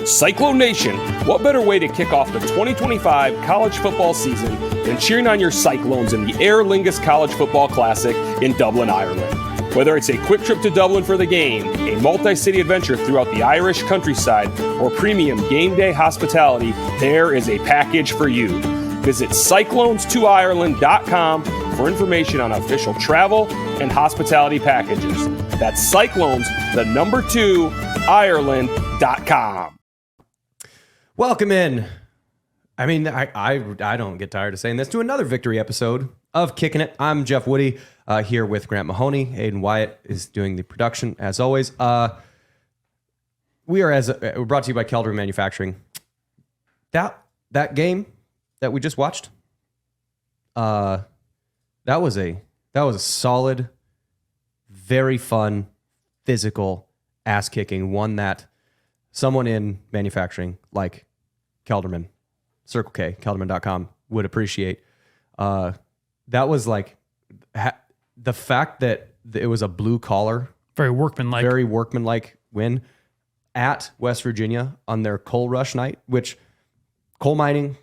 Cyclone Nation, what better way to kick off the 2025 college football season than cheering on your Cyclones in the Aer Lingus College Football Classic in Dublin, Ireland? Whether it's a quick trip to Dublin for the game, a multi-city adventure throughout the Irish countryside, or premium game day hospitality, there is a package for you. Visit cyclones2ireland.com for information on official travel and hospitality packages. That's Cyclones, the number 2, Ireland.com. Welcome in. I mean, I don't get tired of saying this, to another victory episode of Kickin It. I'm Jeff Woody, here with Grant Mahoney. Aiden Wyatt is doing the production, as always. We're brought to you by Kelderman Manufacturing. That game that we just watched, that was a solid, very fun, physical ass-kicking, one that someone in manufacturing, like Kelderman, Circle K, Kelderman.com, would appreciate. That was like the fact that it was a blue collar, very workmanlike win at West Virginia on their coal rush night, which coal mining,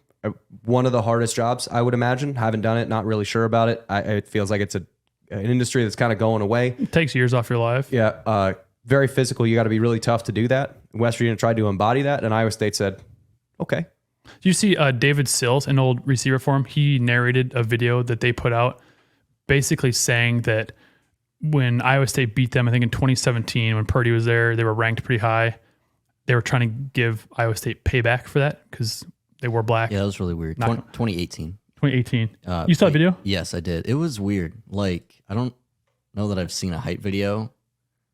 one of the hardest jobs, I would imagine. Haven't done it, not really sure about it. It feels like it's an industry that's kind of going away. It takes years off your life. Yeah, very physical. You got to be really tough to do that. West Virginia tried to embody that, and Iowa State said, okay. Do you see David Sills, an old receiver for him? He narrated a video that they put out basically saying that when Iowa State beat them, I think in 2017, when Purdy was there, they were ranked pretty high. They were trying to give Iowa State payback for that because they wore black. Yeah, that was really weird. 2018. 2018. You saw the video? Yes, I did. It was weird. Like, I don't know that I've seen a hype video.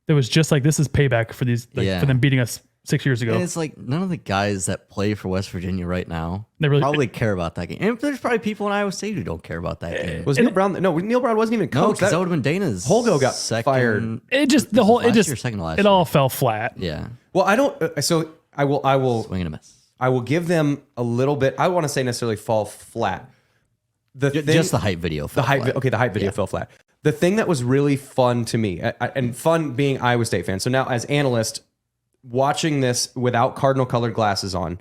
It was just like, this is payback for these, for them beating us 6 years ago. And it's like none of the guys that play for West Virginia right now they really probably care about that game. And there's probably people in Iowa State who don't care about that game. Was Neil Brown? No, Neil Brown wasn't even coach. No, because that would have been Dana's. Holgo got fired. It all fell flat. Yeah. Well, I don't. So I will swing and a miss. I will give them a little bit. I want to say necessarily fall flat. Just the hype video. The hype video fell flat. The thing that was really fun to me, and fun being Iowa State fan. So now, as analyst, watching this without cardinal colored glasses on,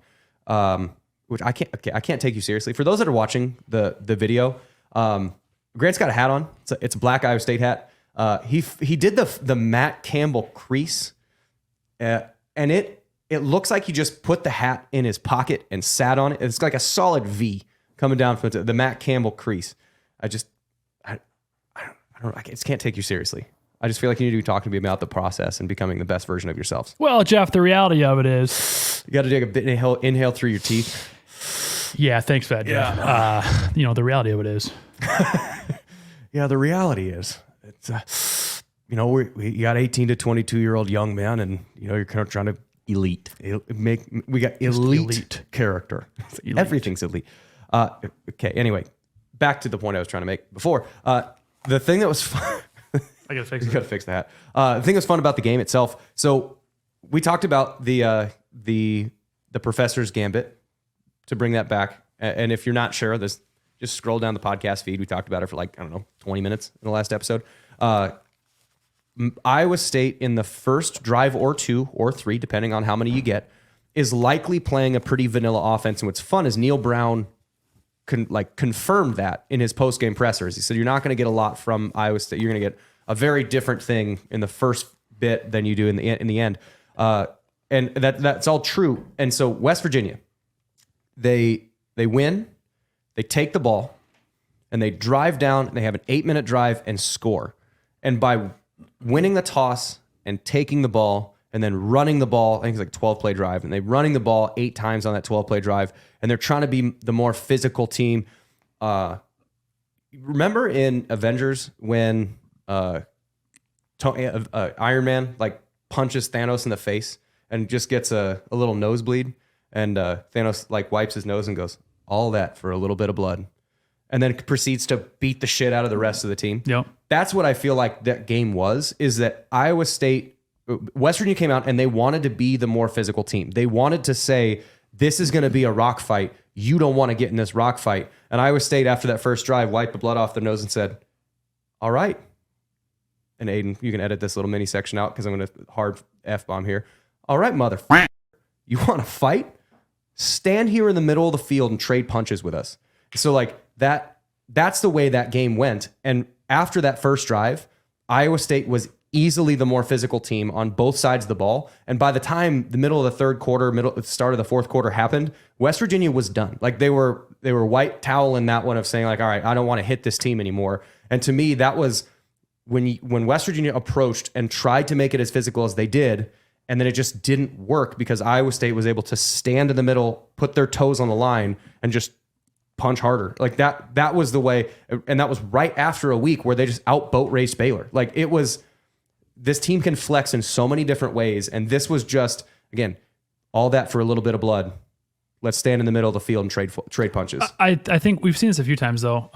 which I can't take you seriously. For those that are watching the video, Grant's got a hat on. It's a black Iowa State hat. He did the Matt Campbell crease, and it looks like he just put the hat in his pocket and sat on it. It's like a solid V coming down from the Matt Campbell crease. I just can't take you seriously. I just feel like you need to be talking to me about the process and becoming the best version of yourselves. Well, Jeff, the reality of it is, you got to take a bit inhale through your teeth. Yeah, thanks for that, Jeff. Yeah. The reality of it is. Yeah, the reality is, it's we got 18 to 22-year-old young men, and you're kind of trying to we got elite character. Elite. Everything's elite. Okay. Anyway, back to the point I was trying to make before. The thing that was fun. I gotta fix it. You gotta fix that. The thing that's fun about the game itself. So we talked about the Professor's Gambit, to bring that back. And if you're not sure, just scroll down the podcast feed. We talked about it for 20 minutes in the last episode. Iowa State in the first drive or 2 or 3, depending on how many you get, is likely playing a pretty vanilla offense. And what's fun is Neil Brown confirmed that in his post-game pressers. He said, you're not going to get a lot from Iowa State. You're going to get a very different thing in the first bit than you do in the end. And that's all true. And so West Virginia, they win, they take the ball, and they drive down, and they have an 8-minute drive and score. And by winning the toss and taking the ball and then running the ball, I think it's like a 12-play drive, and they're running the ball 8 times on that 12-play drive, and they're trying to be the more physical team. Remember in Avengers when Iron Man punches Thanos in the face and just gets a little nosebleed, and Thanos wipes his nose and goes, all that for a little bit of blood, and then proceeds to beat the shit out of the rest of the team. Yep. That's what I feel like that game was, is that Iowa State, West Virginia came out and they wanted to be the more physical team. They wanted to say, this is going to be a rock fight. You don't want to get in this rock fight. And Iowa State, after that first drive, wiped the blood off their nose and said, all right. And Aiden, you can edit this little mini section out because I'm going to hard F-bomb here. All right, motherfucker. You want to fight? Stand here in the middle of the field and trade punches with us. So like that's the way that game went. And after that first drive, Iowa State was easily the more physical team on both sides of the ball. And by the time the middle of the third quarter, start of the fourth quarter happened, West Virginia was done. Like they were white towel in that one of saying like, all right, I don't want to hit this team anymore. And to me, that was when West Virginia approached and tried to make it as physical as they did, and then it just didn't work because Iowa State was able to stand in the middle, put their toes on the line, and just punch harder. Like that was the way. And that was right after a week where they just out boat raced Baylor. Like it was, this team can flex in so many different ways. And this was just, again, all that for a little bit of blood. Let's stand in the middle of the field and trade punches. I think we've seen this a few times though.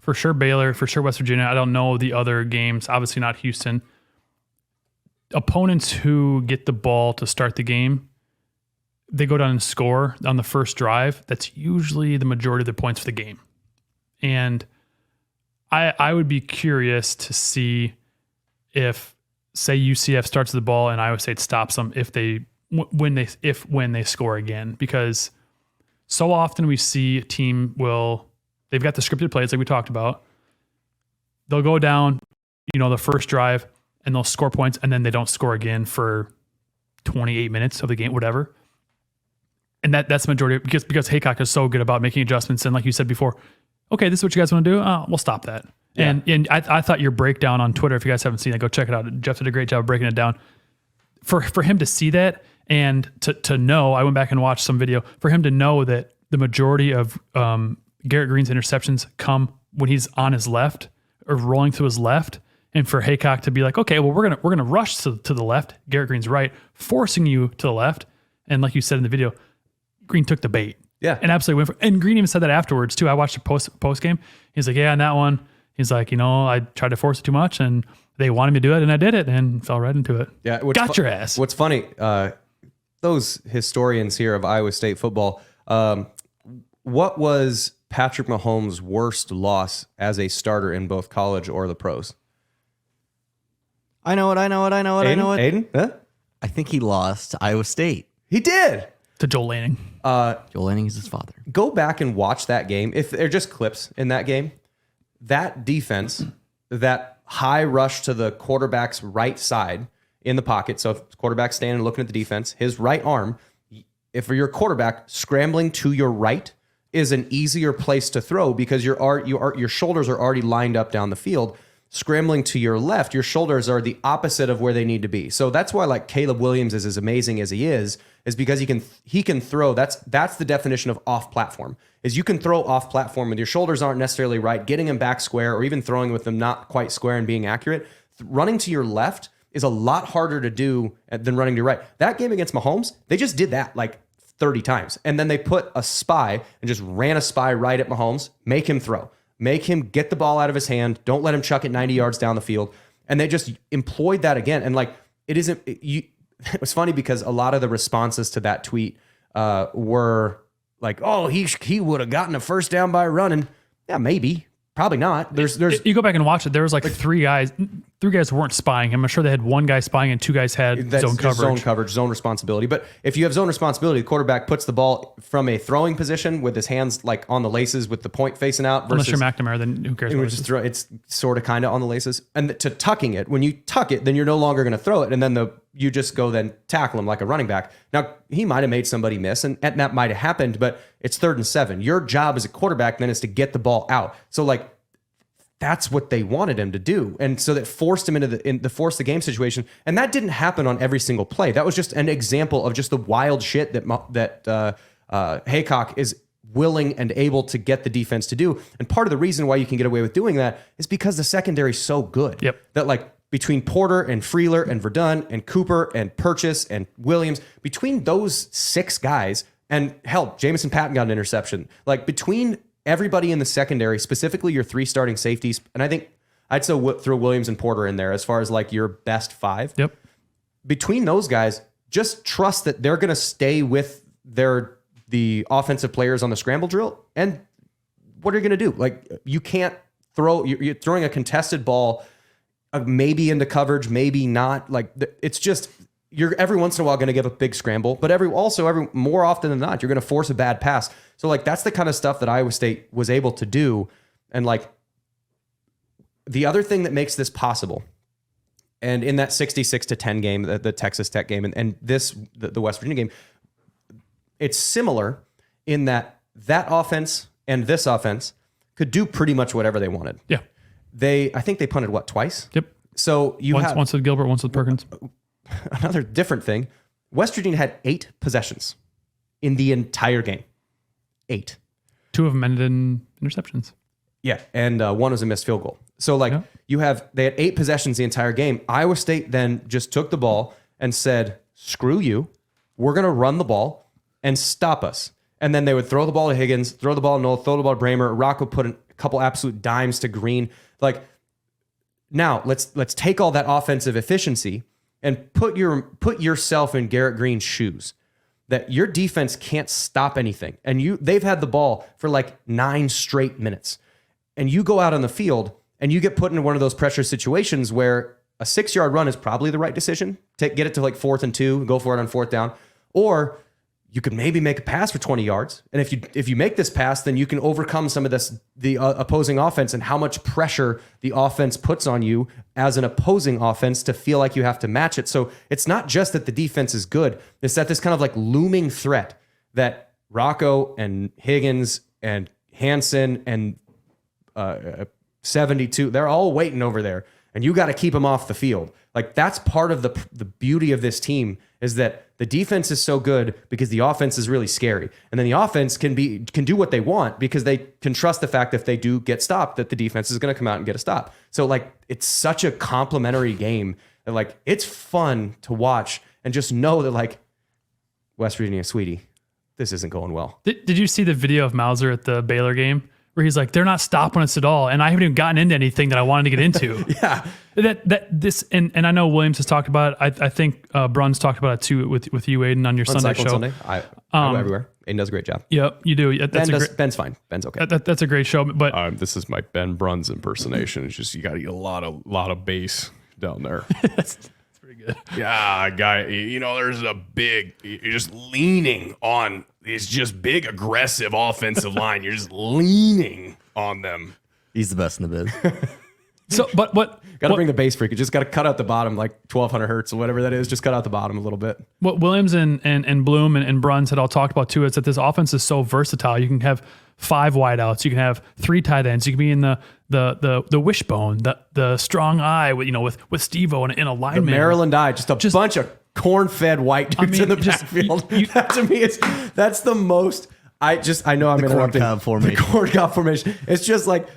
For sure Baylor, for sure West Virginia. I don't know the other games, obviously not Houston. Opponents who get the ball to start the game, they go down and score on the first drive. That's usually the majority of the points for the game. And I would be curious to see if, say, UCF starts the ball and Iowa State stops them when they score again, because so often we see a team they've got the scripted plays like we talked about. They'll go down, the first drive and they'll score points and then they don't score again for 28 minutes of the game, whatever. And that's the majority because Heacock is so good about making adjustments. And like you said before, okay, this is what you guys want to do. We'll stop that. Yeah. And I thought your breakdown on Twitter, if you guys haven't seen it, go check it out. Jeff did a great job of breaking it down. For him to see that and to know, I went back and watched some video, for him to know that the majority of Garrett Green's interceptions come when he's on his left or rolling to his left. And for Heacock to be like, okay, well, we're gonna rush to the left. Garrett Green's right, forcing you to the left. And like you said in the video, Green took the bait. Yeah. And absolutely went for, and Green even said that afterwards too. I watched the post game. He's like, yeah, on that one, he's like, I tried to force it too much and they wanted me to do it and I did it and fell right into it. Yeah. Got your ass. What's funny, those historians here of Iowa State football, what was Patrick Mahomes' worst loss as a starter in both college or the pros? I know it. Aiden? Huh? I think he lost to Iowa State. He did. To Joel Lanning. Joel Lanning is his father. Go back and watch that game. If they're just clips in that game, that defense, that high rush to the quarterback's right side in the pocket. So if the quarterback's standing looking at the defense, his right arm, if you're a quarterback, scrambling to your right is an easier place to throw because your shoulders are already lined up down the field. Scrambling to your left, your shoulders are the opposite of where they need to be. So that's why like Caleb Williams is as amazing as he is because he can throw. That's the definition of off platform. Is you can throw off platform and your shoulders aren't necessarily right, getting them back square or even throwing with them not quite square and being accurate. Running to your left is a lot harder to do than running to your right. That game against Mahomes, they just did that like 30 times. And then they put a spy and just ran a spy right at Mahomes, make him throw. Make him get the ball out of his hand. Don't let him chuck it 90 yards down the field. And they just employed that again. And like, it was funny because a lot of the responses to that tweet were like, oh, he would have gotten a first down by running. Yeah, maybe. Probably not. There's you go back and watch it. There was like three guys weren't spying him. I'm sure they had one guy spying and two guys had zone coverage. Zone responsibility. But if you have zone responsibility, the quarterback puts the ball from a throwing position with his hands like on the laces with the point facing out. Unless you're McNamara, then who cares? It's sort of kind of on the laces. And to tucking it, when you tuck it, then you're no longer going to throw it. And then you just go then tackle him like a running back. Now, he might have made somebody miss, and that might have happened, but it's 3rd and 7. Your job as a quarterback then is to get the ball out. So like, that's what they wanted him to do. And so that forced him into force the game situation. And that didn't happen on every single play. That was just an example of just the wild shit that Heacock is willing and able to get the defense to do. And part of the reason why you can get away with doing that is because the secondary is so good. Yep. That like between Porter and Freeler and Verdun and Cooper and Purchase and Williams, between those 6 guys, and hell, Jamison Patton got an interception. Like between everybody in the secondary, specifically your 3 starting safeties, and I think I'd still throw Williams and Porter in there as far as like your best 5. Yep. Between those guys, just trust that they're going to stay with the offensive players on the scramble drill. And what are you going to do? Like you can't you're throwing a contested ball, maybe into coverage, maybe not. Like it's just you're every once in a while going to give a big scramble, but every more often than not, you're going to force a bad pass. So like that's the kind of stuff that Iowa State was able to do. And like the other thing that makes this possible, and in that 66-10 game, the Texas Tech game, and the West Virginia game, it's similar in that offense and this offense could do pretty much whatever they wanted. Yeah. I think they punted twice. Yep. So once with Gilbert, once with Perkins. Another different thing. West Virginia had 8 possessions in the entire game. 8. 2 of them ended in interceptions. Yeah, and one was a missed field goal. So like they had 8 possessions the entire game. Iowa State then just took the ball and said, "Screw you. We're going to run the ball and stop us." And then they would throw the ball to Higgins, throw the ball to Noel, throw the ball to Bramer. Rocco put a couple absolute dimes to Green. Like now let's take all that offensive efficiency and put yourself in Garrett Green's shoes. That your defense can't stop anything. And they've had the ball for like 9 straight minutes. And you go out on the field and you get put into one of those pressure situations where a 6-yard run is probably the right decision. Get it to like 4th and 2, go for it on 4th down. Or you could maybe make a pass for 20 yards. And if you make this pass, then you can overcome some of the opposing offense and how much pressure the offense puts on you as an opposing offense to feel like you have to match it. So it's not just that the defense is good. It's that this kind of like looming threat that Rocco and Higgins and Hansen and 72, they're all waiting over there. And you got to keep them off the field. Like that's part of the beauty of this team is that the defense is so good because the offense is really scary. And then the offense can do what they want because they can trust the fact that if they do get stopped, that the defense is going to come out and get a stop. So like it's such a complimentary game that like it's fun to watch and just know that like West Virginia, sweetie, this isn't going well. Did you see the video of Mauser at the Baylor game? Where he's like, they're not stopping us at all, and I haven't even gotten into anything that I wanted to get into. Yeah, and I know Williams has talked about it. I think Bruns talked about it too with you, Aiden, on your Sunday show. Sunday. I go everywhere. Aiden does a great job. Yep, you do. Ben's fine. Ben's okay. That's a great show. But This is my Ben Bruns impersonation. It's just you got to eat a lot of bass down there. that's pretty good. Yeah, guy. There's you're just leaning on. It's just big, aggressive offensive line. You're just leaning on them. He's the best in the biz. So, but what? Got to bring the bass freak. You just got to cut out the bottom, like 1200 hertz or whatever that is. Just cut out the bottom a little bit. What Williams and Bloom and Bruns had all talked about too is that this offense is so versatile. You can have 5 wideouts. You can have 3 tight ends. You can be in the wishbone, the strong eye with Steve-O and a lineman. The Maryland eye, just a bunch of corn-fed white dudes in the backfield. That to me that's the most. I know I'm interrupting. The corn cob formation. It's just like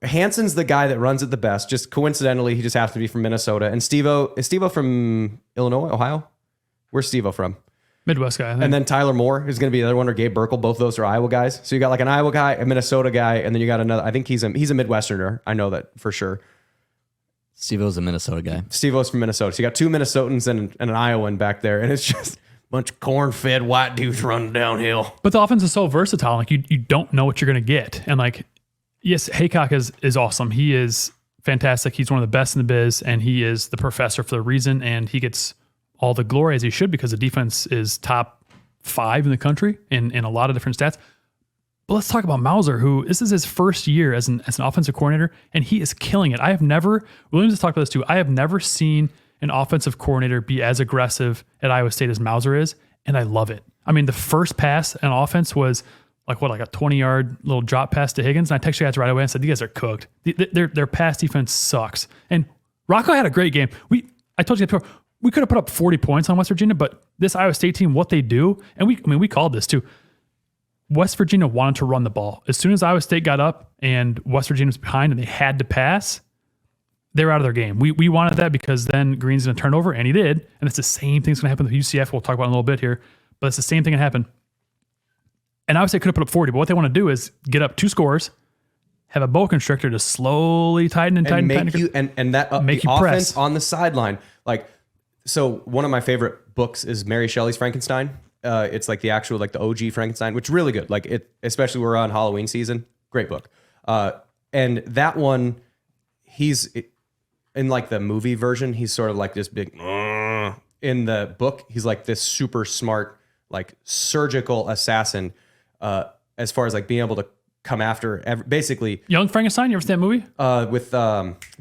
Hansen's the guy that runs it the best. Just coincidentally, he just happens to be from Minnesota. And Steve-O from Illinois, Ohio. Where's Steve-O from? Midwest guy, I think. And then Tyler Moore is going to be the other one, or Gabe Burkle. Both of those are Iowa guys. So you got like an Iowa guy, a Minnesota guy, and then you got another. I think he's a Midwesterner. I know that for sure. Steve-O's a Minnesota guy. Steve-O's from Minnesota. So you got 2 Minnesotans and an Iowan back there. And it's just a bunch of corn-fed white dudes running downhill. But the offense is so versatile. Like you don't know what you're going to get. And like, yes, Heacock is awesome. He is fantastic. He's one of the best in the biz, and he is the professor for the reason. And he gets all the glory as he should because the defense is top 5 in the country in a lot of different stats. But let's talk about Mauser, who this is his first year as an offensive coordinator, and he is killing it. Williams has talked about this too. I have never seen an offensive coordinator be as aggressive at Iowa State as Mauser is, and I love it. I mean, the first pass on offense was like a 20-yard little drop pass to Higgins, and I texted you guys right away and said, you guys are cooked. Their pass defense sucks. And Rocco had a great game. I told you before, we could have put up 40 points on West Virginia, but this Iowa State team, what they do, and we called this too. West Virginia wanted to run the ball. As soon as Iowa State got up and West Virginia was behind and they had to pass, they were out of their game. We wanted that because then Green's going to turn over, and he did. And it's the same thing's going to happen with UCF. We'll talk about it in a little bit here, but it's the same thing that happened. And Iowa State could have put up 40, but what they want to do is get up 2 scores, have a boa constrictor to slowly tighten and make you offense press on the sideline. Like, so one of my favorite books is Mary Shelley's Frankenstein. It's like the actual, like the OG Frankenstein, which is really good. Like it, especially we're on Halloween season. Great book. And that one, he's in like the movie version. He's sort of like this big, in the book, he's like this super smart, like surgical assassin, as far as like being able to come after basically Young Frankenstein. You ever seen that movie? with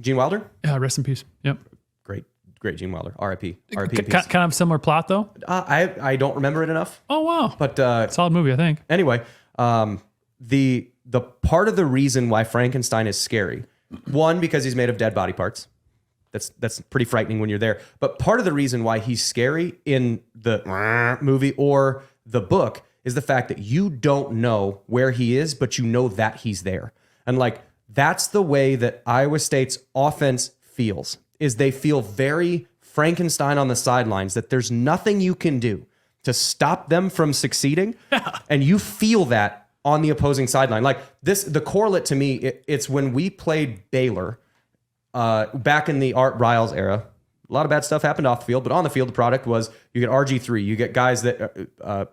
Gene Wilder. Yeah, rest in peace. Yep. Great Gene Wilder. R.I.P. Kind of similar plot though. I don't remember it enough, Oh wow, but solid movie, I think. anyway, the part of the reason why Frankenstein is scary, one, because he's made of dead body parts. That's pretty frightening when you're there. But part of the reason why he's scary in the movie or the book is the fact that you don't know where he is, but you know that he's there. And like that's the way that Iowa State's offense feels. Is they feel very Frankenstein on the sidelines, that there's nothing you can do to stop them from succeeding. And you feel that on the opposing sideline. Like this, the correlate to me, it's when we played Baylor back in the Art Riles era. A lot of bad stuff happened off the field, but on the field, the product was you get RG3, you get guys that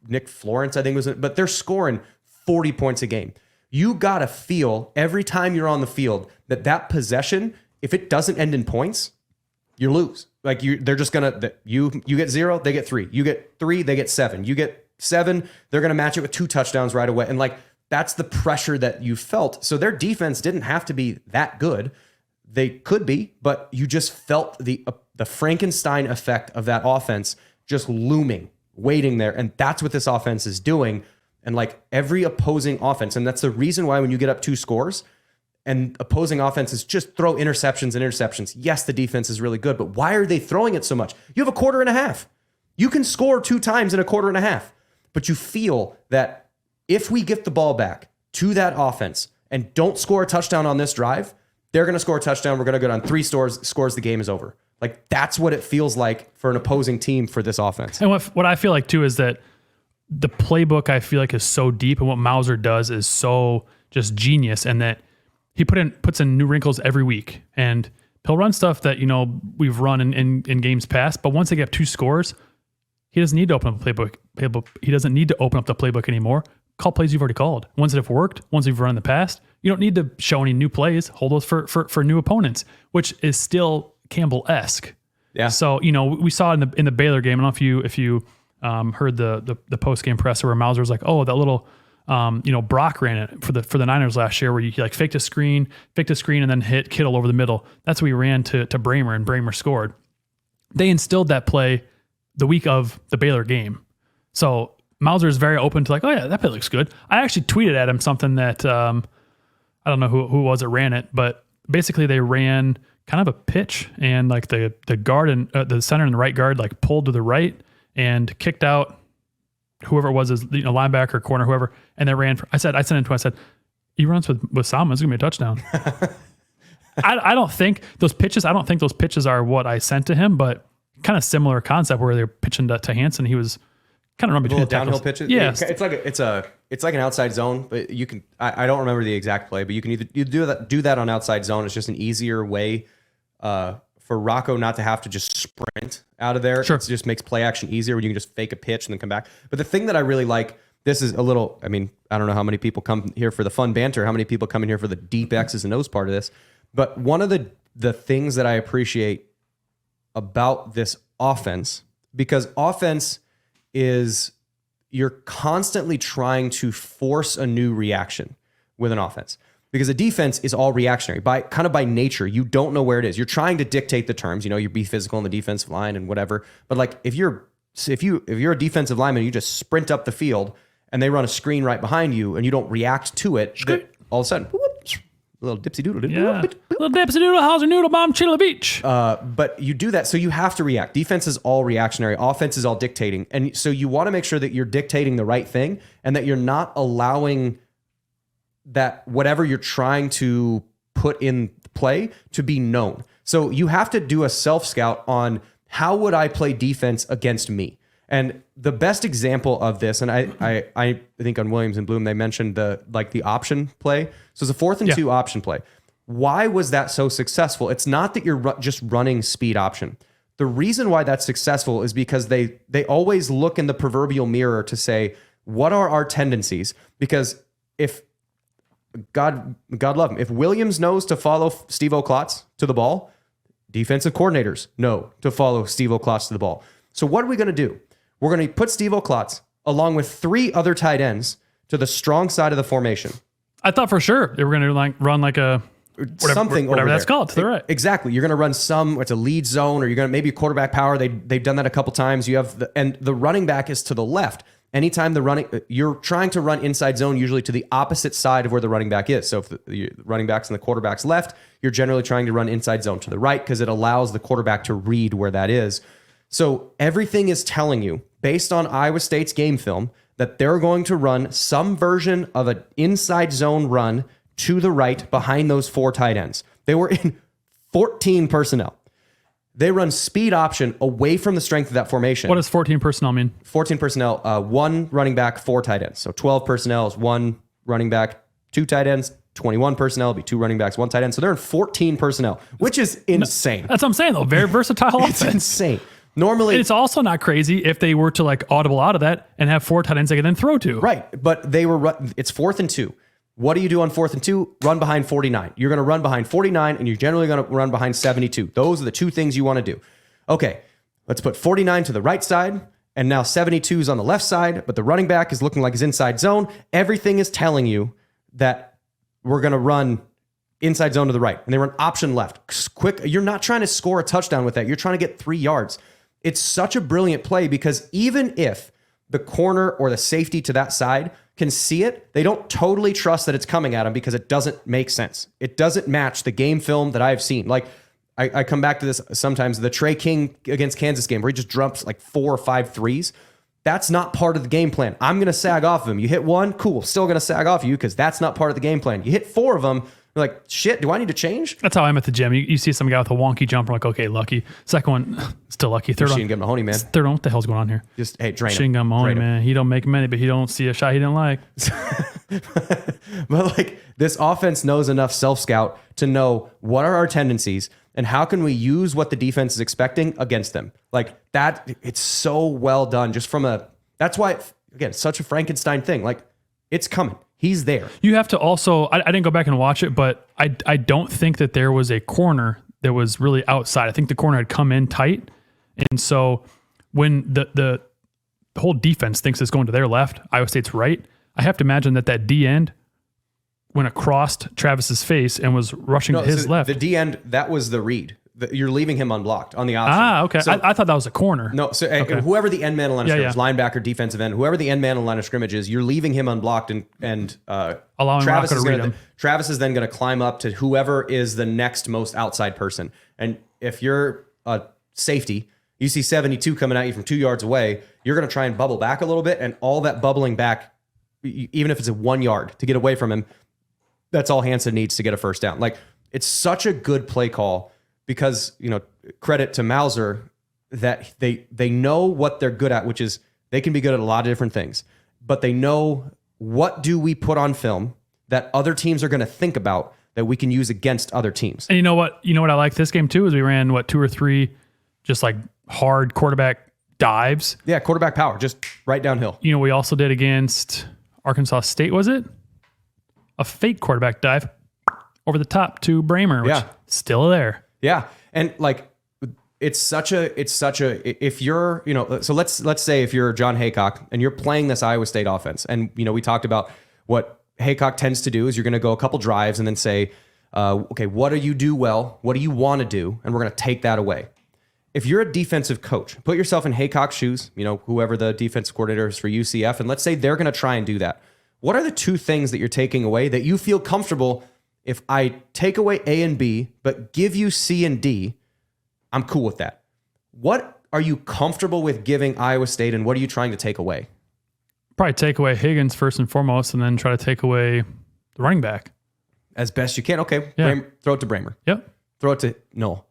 Nick Florence, I think was, but they're scoring 40 points a game. You got to feel every time you're on the field that possession, if it doesn't end in points, you lose. Like they're just gonna you get 0, they get 3. You get 3, they get 7. You get 7, they're gonna match it with 2 touchdowns right away. And like that's the pressure that you felt. So their defense didn't have to be that good. They could be, but you just felt the Frankenstein effect of that offense just looming, waiting there, and that's what this offense is doing. And like every opposing offense, and that's the reason why when you get up 2 scores. And opposing offenses just throw interceptions. Yes, the defense is really good, but why are they throwing it so much? You have a quarter and a half. You can score 2 times in a quarter and a half, but you feel that if we get the ball back to that offense and don't score a touchdown on this drive, they're going to score a touchdown. We're going to go down 3 scores. The game is over. Like that's what it feels like for an opposing team for this offense. And what I feel like too is that the playbook I feel like is so deep, and what Mauser does is so just genius, and that he puts in new wrinkles every week, and he'll run stuff that, you know, we've run in games past, but once they get 2 scores, he doesn't need to open up the playbook. He doesn't need to open up the playbook anymore. Call plays you've already called. Ones that have worked, ones you've run in the past. You don't need to show any new plays. Hold those for new opponents, which is still Campbell-esque. Yeah. So, you know, we saw it in the Baylor game. I don't know if you heard the post-game presser where Mauser was like, oh, that little Brock ran it for the Niners last year, where you like faked a screen, and then hit Kittle over the middle. That's what we ran to Bramer, and Bramer scored. They instilled that play the week of the Baylor game. So Mauser is very open to like, oh yeah, that play looks good. I actually tweeted at him something that I don't know who it was that ran it, but basically they ran kind of a pitch, and like the guard and the center and the right guard like pulled to the right and kicked out whoever it was, is linebacker, corner, whoever, and they ran. I sent it to him. I said, he runs with Salmon, it's gonna be a touchdown. I don't think those pitches. I don't think those pitches are what I sent to him, but kind of similar concept where they're pitching to Hansen. He was kind of run between the downhill tackles. pitches. Yeah, it's like an outside zone, but you can. I don't remember the exact play, but you can either do that on outside zone. It's just an easier way for Rocco not to have to just sprint out of there. Sure. It just makes play action easier when you can just fake a pitch and then come back. But the thing that I really like, this is a little, I mean, I don't know how many people come here for the fun banter, how many people come in here for the deep X's and O's part of this. But one of the things that I appreciate about this offense, because offense is, you're constantly trying to force a new reaction with an offense. Because a defense is all reactionary by nature. You don't know where it is. You're trying to dictate the terms. You be physical in the defensive line and whatever. But like if you're a defensive lineman, you just sprint up the field and they run a screen right behind you and you don't react to it. All of a sudden, a little dipsy doodle. Yeah, little dipsy doodle, how's a noodle bomb, Chilla Beach. But you do that, so you have to react. Defense is all reactionary. Offense is all dictating, and so you want to make sure that you're dictating the right thing and that you're not allowing that whatever you're trying to put in play to be known. So you have to do a self-scout on how would I play defense against me? And the best example of this, and I think on Williams and Bloom, they mentioned the option play. So it's a 4th and 2 option play. Why was that so successful? It's not that you're just running speed option. The reason why that's successful is because they always look in the proverbial mirror to say, what are our tendencies? Because if God love him, if Williams knows to follow Steve O'Klotz to the ball, Defensive coordinators know to follow Steve O'Klotz to the ball. So what are we going to do? We're going to put Steve O'Klotz along with 3 other tight ends to the strong side of the formation. I thought for sure they were going to run like a whatever that's called to the right. Exactly. You're going to run it's a lead zone, or you're going to maybe quarterback power. They've done that a couple times. You have the running back is to the left. Anytime you're trying to run inside zone, usually to the opposite side of where the running back is. So if the running back's and the quarterback's left, you're generally trying to run inside zone to the right because it allows the quarterback to read where that is. So everything is telling you, based on Iowa State's game film, that they're going to run some version of an inside zone run to the right behind those 4 tight ends. They were in 14 personnel. They run speed option away from the strength of that formation. What does 14 personnel mean? 14 personnel, 1 running back, 4 tight ends. So 12 personnel is 1 running back, 2 tight ends. 21 personnel will be 2 running backs, 1 tight end. So they're in 14 personnel, which is insane. That's what I'm saying, though. Very versatile offense. It's insane. Normally, and it's also not crazy if they were to like audible out of that and have 4 tight ends they can then throw to. Right, but it's 4th and 2. What do you do on 4th and 2? Run behind 49. You're going to run behind 49, and you're generally going to run behind 72. Those are the 2 things you want to do. Okay, let's put 49 to the right side, and now 72 is on the left side, but the running back is looking like his inside zone. Everything is telling you that we're going to run inside zone to the right, and they run option left. Quick, you're not trying to score a touchdown with that. You're trying to get 3 yards. It's such a brilliant play because even if the corner or the safety to that side can see it, they don't totally trust that it's coming at them because it doesn't make sense. It doesn't match the game film that I've seen. Like, I come back to this sometimes, the Trey King against Kansas game where he just drops like 4 or 5 threes. That's not part of the game plan. I'm going to sag off of him. You hit 1, cool. Still going to sag off you because that's not part of the game plan. You hit 4 of them, you're like, shit, do I need to change? That's how I'm at the gym. You see some guy with a wonky jumper, like, okay, lucky. Second one, still lucky. Third Machine Gun Mahoney, man. Third one, what the hell's going on here? Just, hey, drain Machine him. Gun Mahoney, Drain him. man. He don't make many, but he don't see a shot he didn't like. But like, this offense knows enough self-scout to know what are our tendencies and how can we use what the defense is expecting against them. Like that, it's so well done. That's why, again, it's such a Frankenstein thing. Like, it's coming. He's there. You have to also, I didn't go back and watch it, but I don't think that there was a corner that was really outside. I think the corner had come in tight. And so when the whole defense thinks it's going to their left, Iowa State's right, I have to imagine that D end went across Travis's face and was rushing to his left. The D end, that was the read. You're leaving him unblocked on the option. Okay. So, I thought that was a corner. No, so whoever the end man on line of scrimmage, linebacker, defensive end, whoever the end man on line of scrimmage is, you're leaving him unblocked and allowing Travis Rocco is to read him. Travis is then going to climb up to whoever is the next most outside person. And if you're a safety, you see 72 coming at you from 2 yards away, you're going to try and bubble back a little bit, and all that bubbling back, even if it's a 1 yard to get away from him, that's all Hansen needs to get a first down. Like, it's such a good play call because, credit to Mauser that they know what they're good at, which is they can be good at a lot of different things, but they know what do we put on film that other teams are going to think about that we can use against other teams. And you know what I like this game too is we ran 2 or 3 just like hard quarterback dives. Yeah, quarterback power, just right downhill. We also did against Arkansas State, was it? A fake quarterback dive over the top to Bramer, which still there. Yeah. And like, if you're, so let's say if you're Jon Heacock and you're playing this Iowa State offense, and, we talked about what Heacock tends to do is you're going to go a couple drives and then say, okay, what do you do well? What do you want to do? And we're going to take that away. If you're a defensive coach, put yourself in Heacock's shoes, whoever the defensive coordinator is for UCF, and let's say they're going to try and do that. What are the 2 things that you're taking away that you feel comfortable? If I take away A and B, but give you C and D, I'm cool with that. What are you comfortable with giving Iowa State, and what are you trying to take away? Probably take away Higgins first and foremost, and then try to take away the running back. As best you can. Okay, Yeah. Throw it to Bramer. Yep. Throw it to Noel.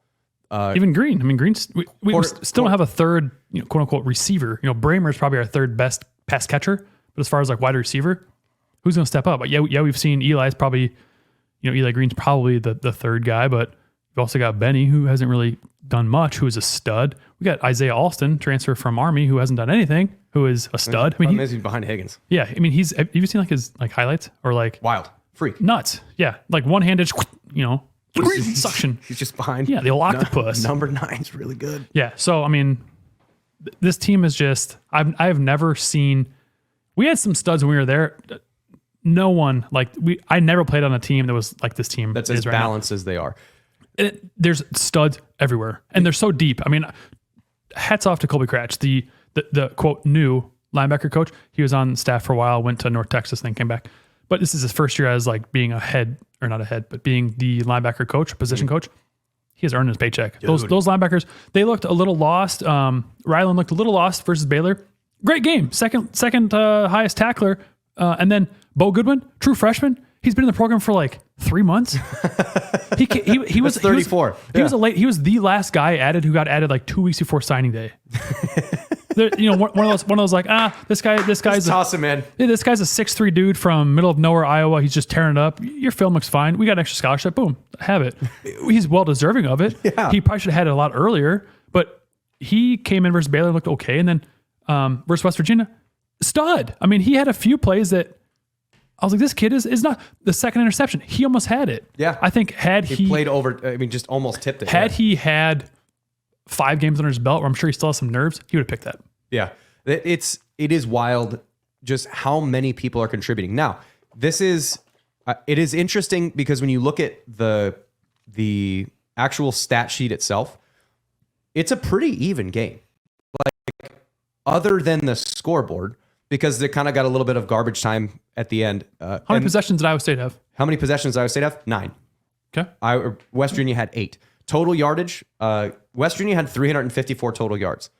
Even Green. I mean, Green's, we still don't have a third, quote unquote, receiver. Bramer's probably our third best pass catcher, but as far as like wide receiver, who's going to step up? But yeah, we've seen Eli's probably, Eli Green's probably the third guy, but we've also got Benny, who hasn't really done much, who is a stud. We got Isaiah Alston, transfer from Army, who hasn't done anything, who is a stud. I mean, he's behind Higgins. Yeah, I mean, have you seen like his like highlights or like Wild freak, nuts? Yeah, like one-handed, Suction. He's just behind. Yeah, the octopus. Number 9's really good. Yeah. So, I mean, this team is just, I've never seen, we had some studs when we were there. No one, I never played on a team that was like this team. That's as balanced as they are. There's studs everywhere, and they're so deep. I mean, hats off to Colby Cratch, the quote new linebacker coach. He was on staff for a while, went to North Texas, and then came back. But this is his first year as being but being the linebacker coach, position coach. He has earned his paycheck. Those linebackers, they looked a little lost. Ryland looked a little lost versus Baylor. Great game, second highest tackler, and then Bo Goodwin, true freshman. He's been in the program for 3 months. He was 34. He was the last guy added who got added 2 weeks before signing day. One of those this guy's toss him, man. This guy's a 6'3" dude from middle of nowhere, Iowa. He's just tearing it up. Your film looks fine. We got an extra scholarship. Boom, have it. He's well deserving of it. Yeah. He probably should have had it a lot earlier, but he came in versus Baylor and looked okay, and then versus West Virginia, stud. I mean, he had a few plays that I was like, this kid is not the second interception. He almost had it. Yeah. I think he played over, just almost tipped it. He had 5 games under his belt where I'm sure he still has some nerves, he would have picked that. Yeah. It is wild just how many people are contributing. Now, this is, it is interesting because when you look at the actual stat sheet itself, it's a pretty even game. Other than the scoreboard, because they kind of got a little bit of garbage time at the end. How many possessions did Iowa State have? How many possessions did Iowa State have? 9. Okay. West Virginia had 8. Total yardage, West Virginia had 354 total yards.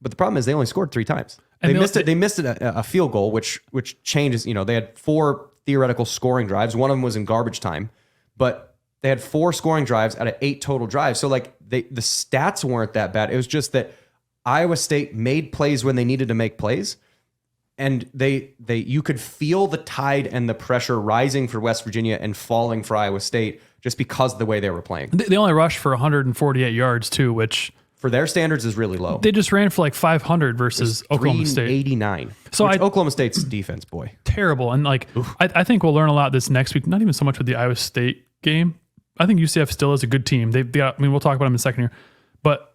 But the problem is they only scored 3 times. They missed a field goal, which changes. They had 4 theoretical scoring drives. One of them was in garbage time. But they had 4 scoring drives out of 8 total drives. So the stats weren't that bad. It was just that Iowa State made plays when they needed to make plays. And you could feel the tide and the pressure rising for West Virginia and falling for Iowa State just because of the way they were playing. They only rushed for 148 yards too, which for their standards is really low. They just ran for 500 versus Oklahoma State. 389. So Oklahoma State's defense, boy, terrible. And I think we'll learn a lot this next week. Not even so much with the Iowa State game. I think UCF still is a good team. They've got. We'll talk about them in a second here, but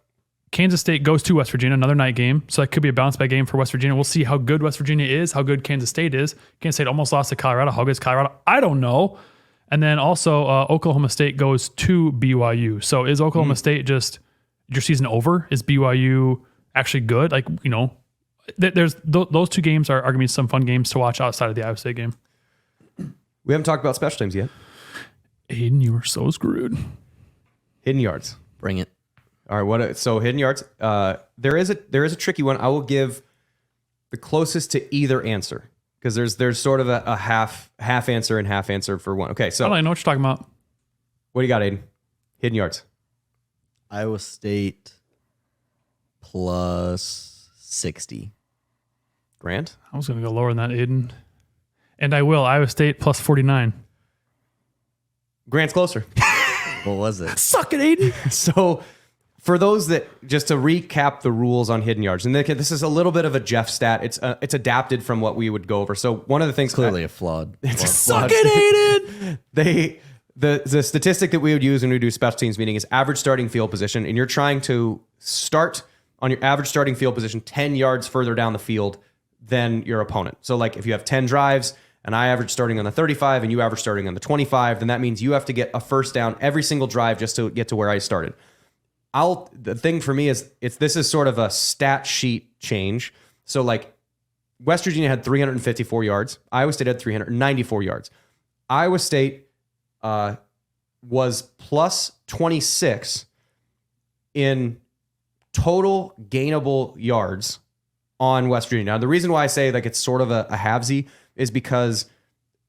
Kansas State goes to West Virginia, another night game. So that could be a bounce back game for West Virginia. We'll see how good West Virginia is, how good Kansas State is. Kansas State almost lost to Colorado. How good is Colorado? I don't know. And then also Oklahoma State goes to BYU. So is Oklahoma State just your season over? Is BYU actually good? There's those 2 games are going to be some fun games to watch outside of the Iowa State game. We haven't talked about special teams yet. Aiden, you were so screwed. Hidden yards. Bring it. All right, so hidden yards. There is a tricky one. I will give the closest to either answer because there's sort of a half answer and half answer for one. Okay, so I don't know what you're talking about. What do you got, Aiden? Hidden yards. Iowa State plus 60. Grant? I was going to go lower than that, Aiden. And I will. Iowa State plus 49. Grant's closer. What was it? Suck it, Aiden. So for those that, just to recap the rules on hidden yards, and this is a little bit of a Jeff stat. It's adapted from what we would go over. So one of the things Clearly a flawed. Suck it, Aiden. The statistic that we would use when we do special teams meeting is average starting field position, and you're trying to start on your average starting field position 10 yards further down the field than your opponent. So if you have 10 drives and I average starting on the 35 and you average starting on the 25, then that means you have to get a first down every single drive just to get to where I started. The thing for me is this is sort of a stat sheet change. So West Virginia had 354 yards. Iowa State had 394 yards. Iowa State was plus 26 in total gainable yards on West Virginia. Now, the reason why I say it's sort of a halvesy is because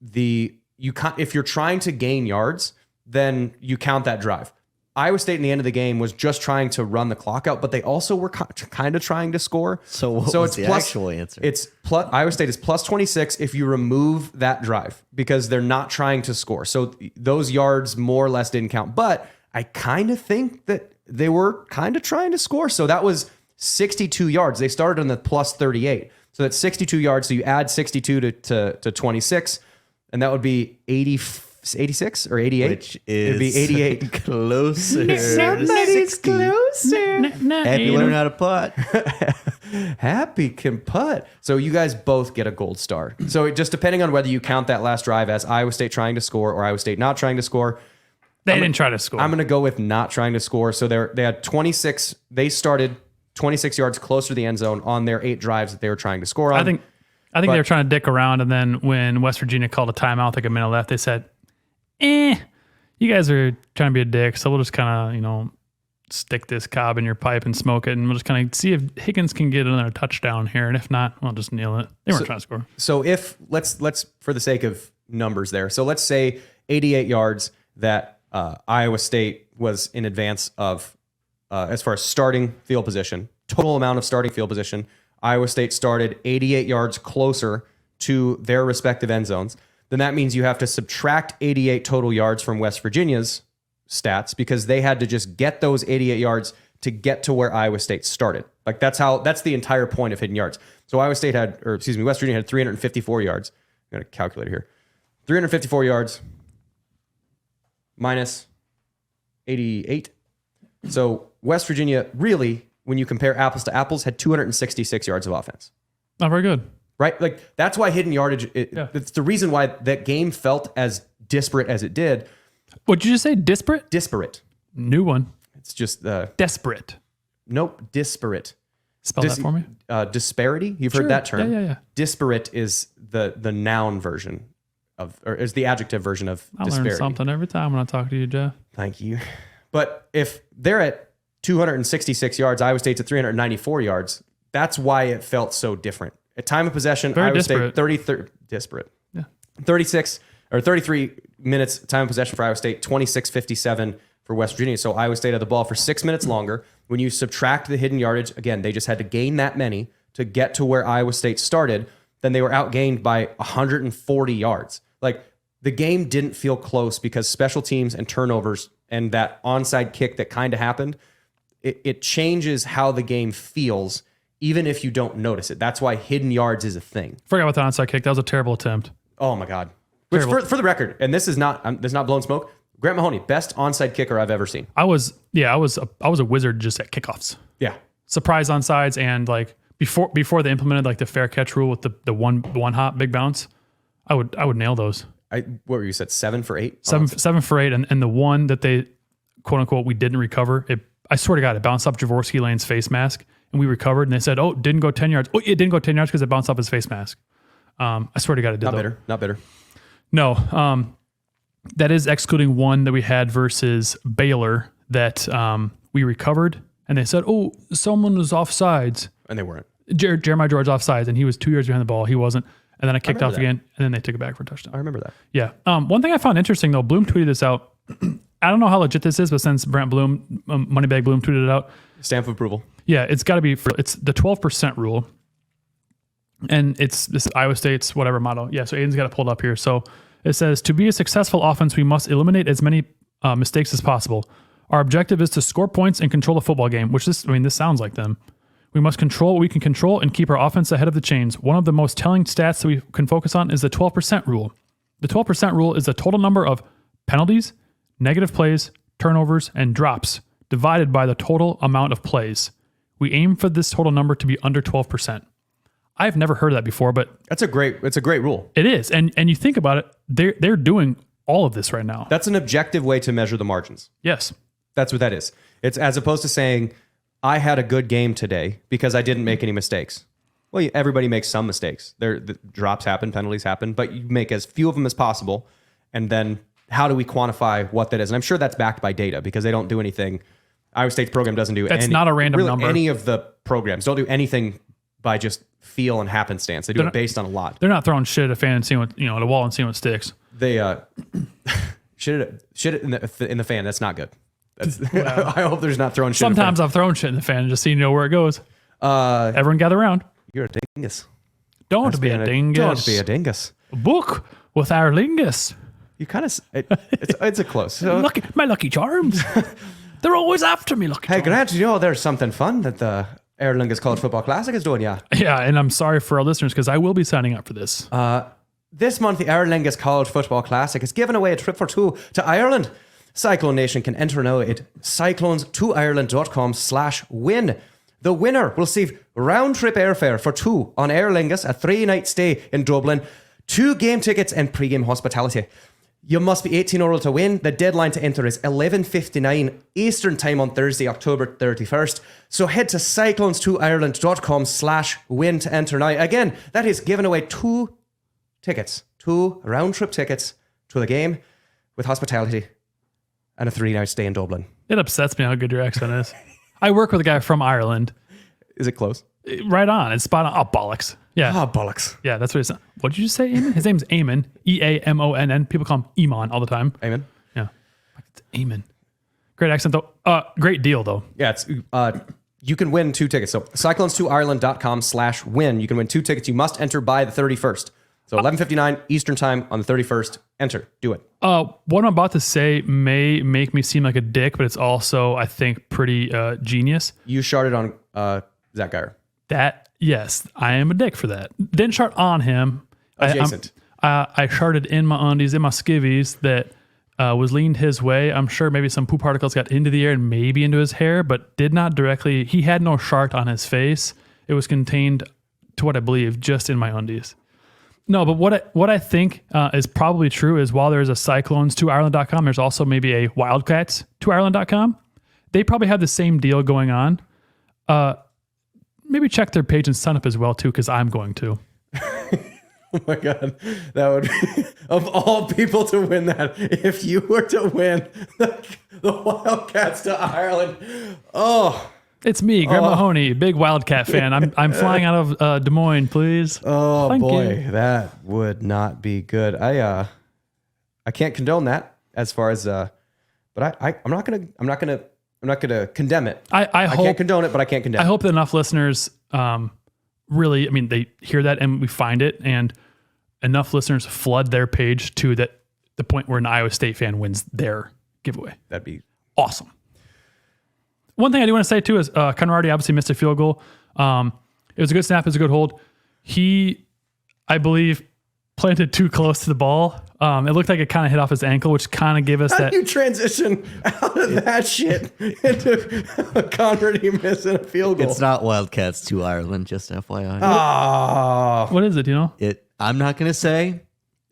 if you're trying to gain yards, then you count that drive. Iowa State in the end of the game was just trying to run the clock out, but they also were kind of trying to score. So what was the actual answer? Iowa State is plus 26 if you remove that drive because they're not trying to score. So those yards more or less didn't count. But I kind of think that they were kind of trying to score. So that was 62 yards. They started on the plus 38. So that's 62 yards. So you add 62 to 26, and that would be 86 86 or 88? Which is It'd be 88. closer. Somebody's closer. Happy learn how to putt. Happy can putt. So you guys both get a gold star. So just depending on whether you count that last drive as Iowa State trying to score or Iowa State not trying to score. They didn't try to score. I'm going to go with not trying to score. So they had 26. They started 26 yards closer to the end zone on their 8 drives that they were trying to score on. I think they were trying to dick around, and then when West Virginia called a timeout, like a minute left, they said, you guys are trying to be a dick, so we'll just kind of, stick this cob in your pipe and smoke it, and we'll just kind of see if Higgins can get another touchdown here, and if not, we'll just kneel it. They weren't trying to score. So if, let's for the sake of numbers there, so let's say 88 yards that Iowa State was in advance of, as far as starting field position, total amount of starting field position, Iowa State started 88 yards closer to their respective end zones, then that means you have to subtract 88 total yards from West Virginia's stats because they had to just get those 88 yards to get to where Iowa State started. Like that's the entire point of hidden yards. So West Virginia had 354 yards. I'm going to calculate it here. 354 yards minus 88. So West Virginia really, when you compare apples to apples, had 266 yards of offense. Not very good. Right? Like that's why hidden yardage, it's the reason why that game felt as disparate as it did. What'd you just say? Disparate? Disparate. New one. It's just Desperate. Nope, disparate. Spell that for me. Disparity. You've heard that term. Yeah. Disparate is the noun version of, or is the adjective version of disparity. I learn something every time when I talk to you, Jeff. Thank you. But if they're at 266 yards, Iowa State's at 394 yards, that's why it felt so different. At time of possession, Very Iowa disparate. State disparate. Yeah. 36 or 33 minutes time of possession for Iowa State, 26:57 for West Virginia. So Iowa State had the ball for 6 minutes longer. When you subtract the hidden yardage, again, they just had to gain that many to get to where Iowa State started. Then they were outgained by 140 yards. Like the game didn't feel close because special teams and turnovers and that onside kick that kind of happened, it changes how the game feels, even if you don't notice it. That's why hidden yards is a thing. Forgot about the onside kick. That was a terrible attempt. Oh my God. Which for the record, and this is not blowing smoke, Grant Mahoney, best onside kicker I've ever seen. I was a wizard just at kickoffs. Yeah. Surprise onsides, and like before they implemented like the fair catch rule with the one hop big bounce, I would nail those. What were you said? 7 for 8? 7 for 8, and the one that they quote unquote we didn't recover, I swear to God, it bounced off Jaworski Lane's face mask, and we recovered, and they said, oh, it didn't go 10 yards. Oh, it didn't go 10 yards because it bounced off his face mask. I swear to God, it did. Not bitter. No, that is excluding one that we had versus Baylor that we recovered, and they said, oh, someone was offsides. And they weren't. Jeremiah George offsides, and he was 2 yards behind the ball. He wasn't. And then I kicked off again, and then they took it back for a touchdown. I remember that. Yeah. One thing I found interesting, though, Bloom tweeted this out. I don't know how legit this is, but since Brent Bloom, Moneybag Bloom tweeted it out. Stamp of approval. Yeah, it's got to be, it's the 12% rule. And it's this Iowa State's whatever motto. Yeah, so Aiden's got it pulled up here. So it says, to be a successful offense, we must eliminate as many mistakes as possible. Our objective is to score points and control the football game, which this sounds like them. We must control what we can control and keep our offense ahead of the chains. One of the most telling stats that we can focus on is the 12% rule. The 12% rule is the total number of penalties, negative plays, turnovers, and drops divided by the total amount of plays. We aim for this total number to be under 12%. I've never heard of that before, but it's a great rule. It is. And you think about it, they're doing all of this right now. That's an objective way to measure the margins. Yes. That's what that is. It's as opposed to saying, I had a good game today because I didn't make any mistakes. Well, everybody makes some mistakes. The drops happen, penalties happen, but you make as few of them as possible. And then how do we quantify what that is? And I'm sure that's backed by data because they don't do anything. Iowa State's program doesn't do That's not a random number. Any of the programs don't do anything by just feel and happenstance. They do it based on a lot. They're not throwing shit at a fan and seeing what, at a wall and seeing what sticks. They shit it in the fan. That's not good. Wow. I hope there's not throwing shit. Sometimes I've thrown shit in the fan just so you know where it goes. Everyone gather around. You're a dingus. Don't be a dingus. Don't be a dingus. Book with our lingus. You kind of it's a close. So, my lucky charms. They're always after me. Lucky hey, charms. Grant, there's something fun that the Aer Lingus College Football Classic is doing. Yeah. Yeah, and I'm sorry for our listeners because I will be signing up for this. This month, the Aer Lingus College Football Classic is giving away a trip for two to Ireland. Cyclone Nation can enter now at cyclones2ireland.com/win. The winner will receive round-trip airfare for two on Aer Lingus, a 3-night stay in Dublin, 2 game tickets and pre-game hospitality. You must be 18 or older to win. The deadline to enter is 11:59 Eastern Time on Thursday, October 31st. So head to cyclones2ireland.com/win to enter now. Again, that is giving away 2 tickets, 2 round-trip tickets to the game with hospitality and a 3-night stay in Dublin. It upsets me how good your accent is. I work with a guy from Ireland. Is it close? Right on. It's spot on. Oh, bollocks. Yeah. Oh, bollocks. Yeah, that's what he said. What did you say, Eamon? His name's Eamon. E-A-M-O-N-N. People call him Eamon all the time. Amen. Yeah. It's Eamon. Great accent, though. Great deal, though. Yeah, it's you can win 2 tickets. So cyclones2ireland.com/win. You can win 2 tickets. You must enter by the 31st. So 11:59 Eastern Time on the 31st. Enter. Do it. What I'm about to say may make me seem like a dick, but it's also, I think, pretty genius. You sharded on Zach Geyer. That, yes, I am a dick for that. Didn't shart on him. Adjacent. I sharded in my undies, in my skivvies that was leaned his way. I'm sure maybe some poop particles got into the air and maybe into his hair, but did not directly. He had no shart on his face. It was contained to what I believe just in my undies. No, but what I think is probably true is while there's a Cyclones2Ireland.com, there's also maybe a Wildcats2Ireland.com. They probably have the same deal going on. Maybe check their page and sign up as well too, because I'm going to. Oh my God. That would be, of all people to win that, if you were to win the Wildcats to Ireland. Oh. It's me, Greg Mahoney, big Wildcat fan. I'm flying out of Des Moines, please. Oh, Thank boy, you. that would not be good. I can't condone that as far as but I'm not gonna condemn it. I hope, can't condone it, but I can't condemn I hope that enough listeners really, I mean, they hear that and we find it, and enough listeners flood their page to that the point where an Iowa State fan wins their giveaway. That'd be Awesome. One thing I do want to say too is Conradi obviously missed a field goal. It was a good snap. It was a good hold. He, I believe, planted too close to the ball. It looked like it kind of hit off his ankle, which kind of gave us How that. do you transition out of that shit into Conradi missing a field goal? It's not Wildcats to Ireland, just FYI. Oh. What is it? Do you know? I'm not gonna say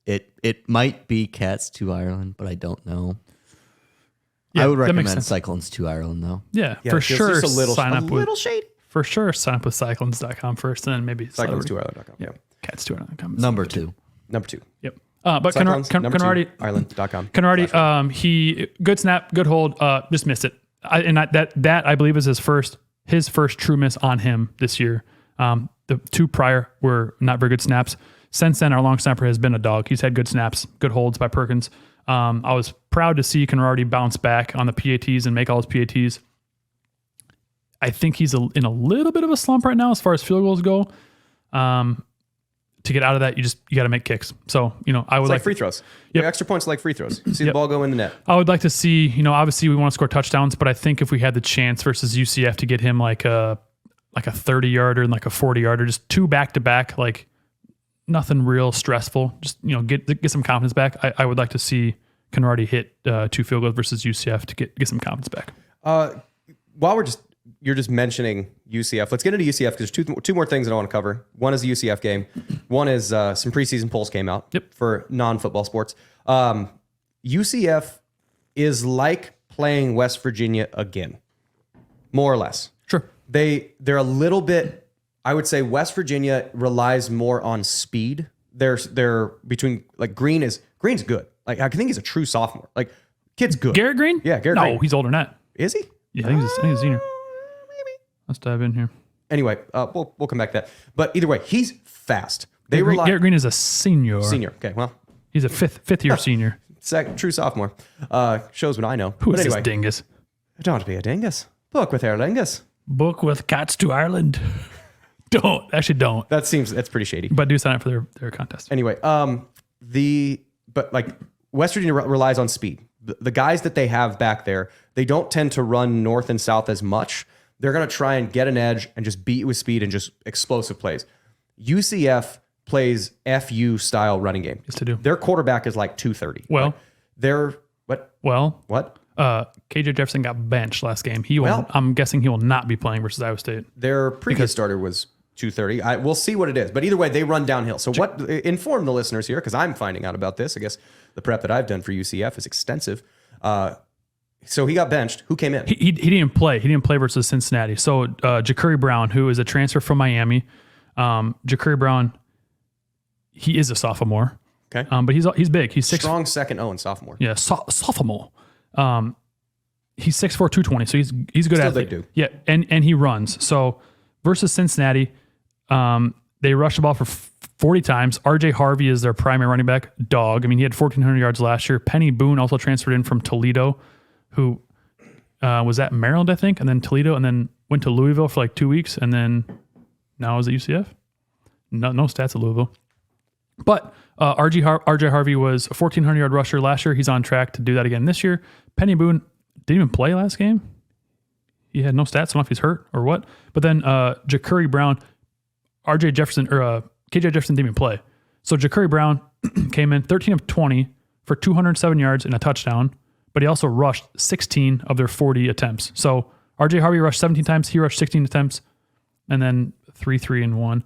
it might be Cats to Ireland, but I don't know. Yeah, I would that makes recommend sense. Cyclones to Ireland though. Yeah, Yeah, for it feels sure. just a little shady. For sure, sign up with Cyclones.com first, and then maybe Cyclones2Ireland.com. Yeah. Cats2Ireland.com. Number 2. Number 2. Yep. But Cyclones, number 2, Conradi, Ireland.com. Conradi, he good snap, good hold, just missed it. That I believe is his first true miss on him this year. The 2 prior were not very good snaps. Since then, our long snapper has been a dog. He's had good snaps, good holds by Perkins. I was proud to see Conradi bounce back on the PATs and make all his PATs. I think he's in a little bit of a slump right now as far as field goals go. To get out of that, you got to make kicks. So, I would It's like free throws. Yep. Your extra points are like free throws. You see the ball go in the net. I would like to see, obviously we want to score touchdowns, but I think if we had the chance versus UCF to get him like a 30-yarder and like a 40-yarder, just 2 back-to-back, like nothing real stressful. Just, get some confidence back. I would like to see Conradi hit 2 field goals versus UCF to get some confidence back. While you're just mentioning UCF, let's get into UCF because there's two more things that I want to cover. One is the UCF game. One is some preseason polls came out for non-football sports. UCF is like playing West Virginia again, more or less. Sure. They're a little bit, I would say West Virginia relies more on speed. They're between, like, Green's good. Like, I think he's a true sophomore. Like, kid's good. Garrett Green? Yeah, Garrett Green. No, he's older than that. Is he? Yeah, I think he's a senior. Let's dive in here. Anyway, we'll come back to that. But either way, he's fast. Garrett Green is a senior. Senior. Okay, well, He's a fifth year senior. true sophomore. Shows what I know. Who is But anyway, this dingus? don't be a dingus. Book with Aer Lingus. Book with Cats to Ireland. Don't. That's pretty shady. But do sign up for their contest. Anyway, West Virginia relies on speed. The guys that they have back there, they don't tend to run north and south as much. They're going to try and get an edge and just beat you with speed and just explosive plays. UCF plays FU style running game. Yes, to do. Their quarterback is like 230. Well, Like, they're what? What? KJ Jefferson got benched last game. I'm guessing he will not be playing versus Iowa State. Their previous starter was 230. We'll see what it is. But either way, they run downhill. So inform the listeners here, because I'm finding out about this. I guess the prep that I've done for UCF is extensive. So he got benched. Who came in? He didn't play. He didn't play versus Cincinnati. So Ja'Curry Brown, who is a transfer from Miami. Ja'Curry Brown, he is a sophomore. Okay. But he's big. He's strong second and sophomore. Yeah, sophomore. He's 6'4", 220, so he's a good athlete. Big dude. Yeah, and he runs. So versus Cincinnati, they rushed the ball for 40 times. RJ Harvey is their primary running back. Dog. I mean, he had 1,400 yards last year. Penny Boone also transferred in from Toledo, who was at Maryland, I think, and then Toledo, and then went to Louisville for like 2 weeks, and then now is at UCF. No stats at Louisville. But RJ Harvey was a 1,400-yard rusher last year. He's on track to do that again this year. Penny Boone didn't even play last game. He had no stats. I don't know if he's hurt or what. But then Ja'Curry Brown, KJ Jefferson didn't even play. So Ja'Curry Brown came in 13 of 20 for 207 yards and a touchdown, but he also rushed 16 of their 40 attempts. So RJ Harvey rushed 17 times. He rushed 16 attempts, and then 3 and 1.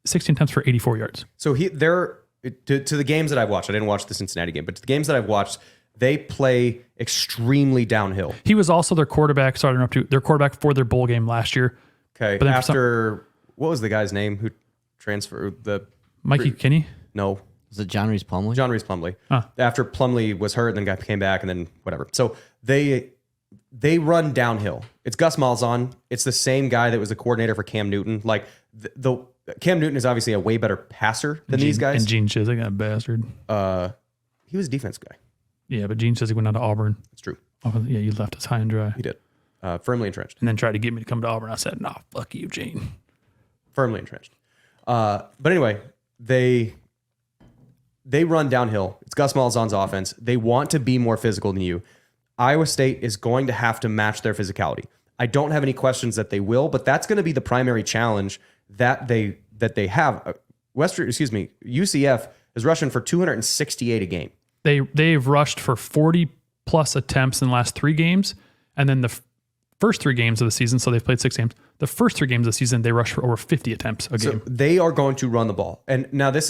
16 attempts for 84 yards. So to the games that I've watched, I didn't watch the Cincinnati game, but to the games that I've watched, they play extremely downhill. He was also their quarterback their quarterback for their bowl game last year. Okay. But what was the guy's name who transferred Mikey Kinney? No. Was it John Reese Plumlee? John Reese Plumlee. After Plumlee was hurt, then came back, and then whatever. So they run downhill. It's Gus Malzahn. It's the same guy that was the coordinator for Cam Newton. Like the Cam Newton is obviously a way better passer than these guys. And Gene Chizik, that bastard. He was a defense guy. Yeah, but Gene Chizik went down to Auburn. That's true. Yeah, you left us high and dry. He did. Firmly entrenched. And then tried to get me to come to Auburn. I said, nah, fuck you, Gene. Firmly entrenched. But anyway, they run downhill. It's Gus Malzahn's offense. They want to be more physical than you. Iowa State is going to have to match their physicality. I don't have any questions that they will, but that's going to be the primary challenge that they have. UCF is rushing for 268 a game. They've rushed for 40 plus attempts in the last 3 games, and then the first 3 games of the season, so they've played 6 games. The first 3 games of the season, they rushed for over 50 attempts a game. So they are going to run the ball. And now this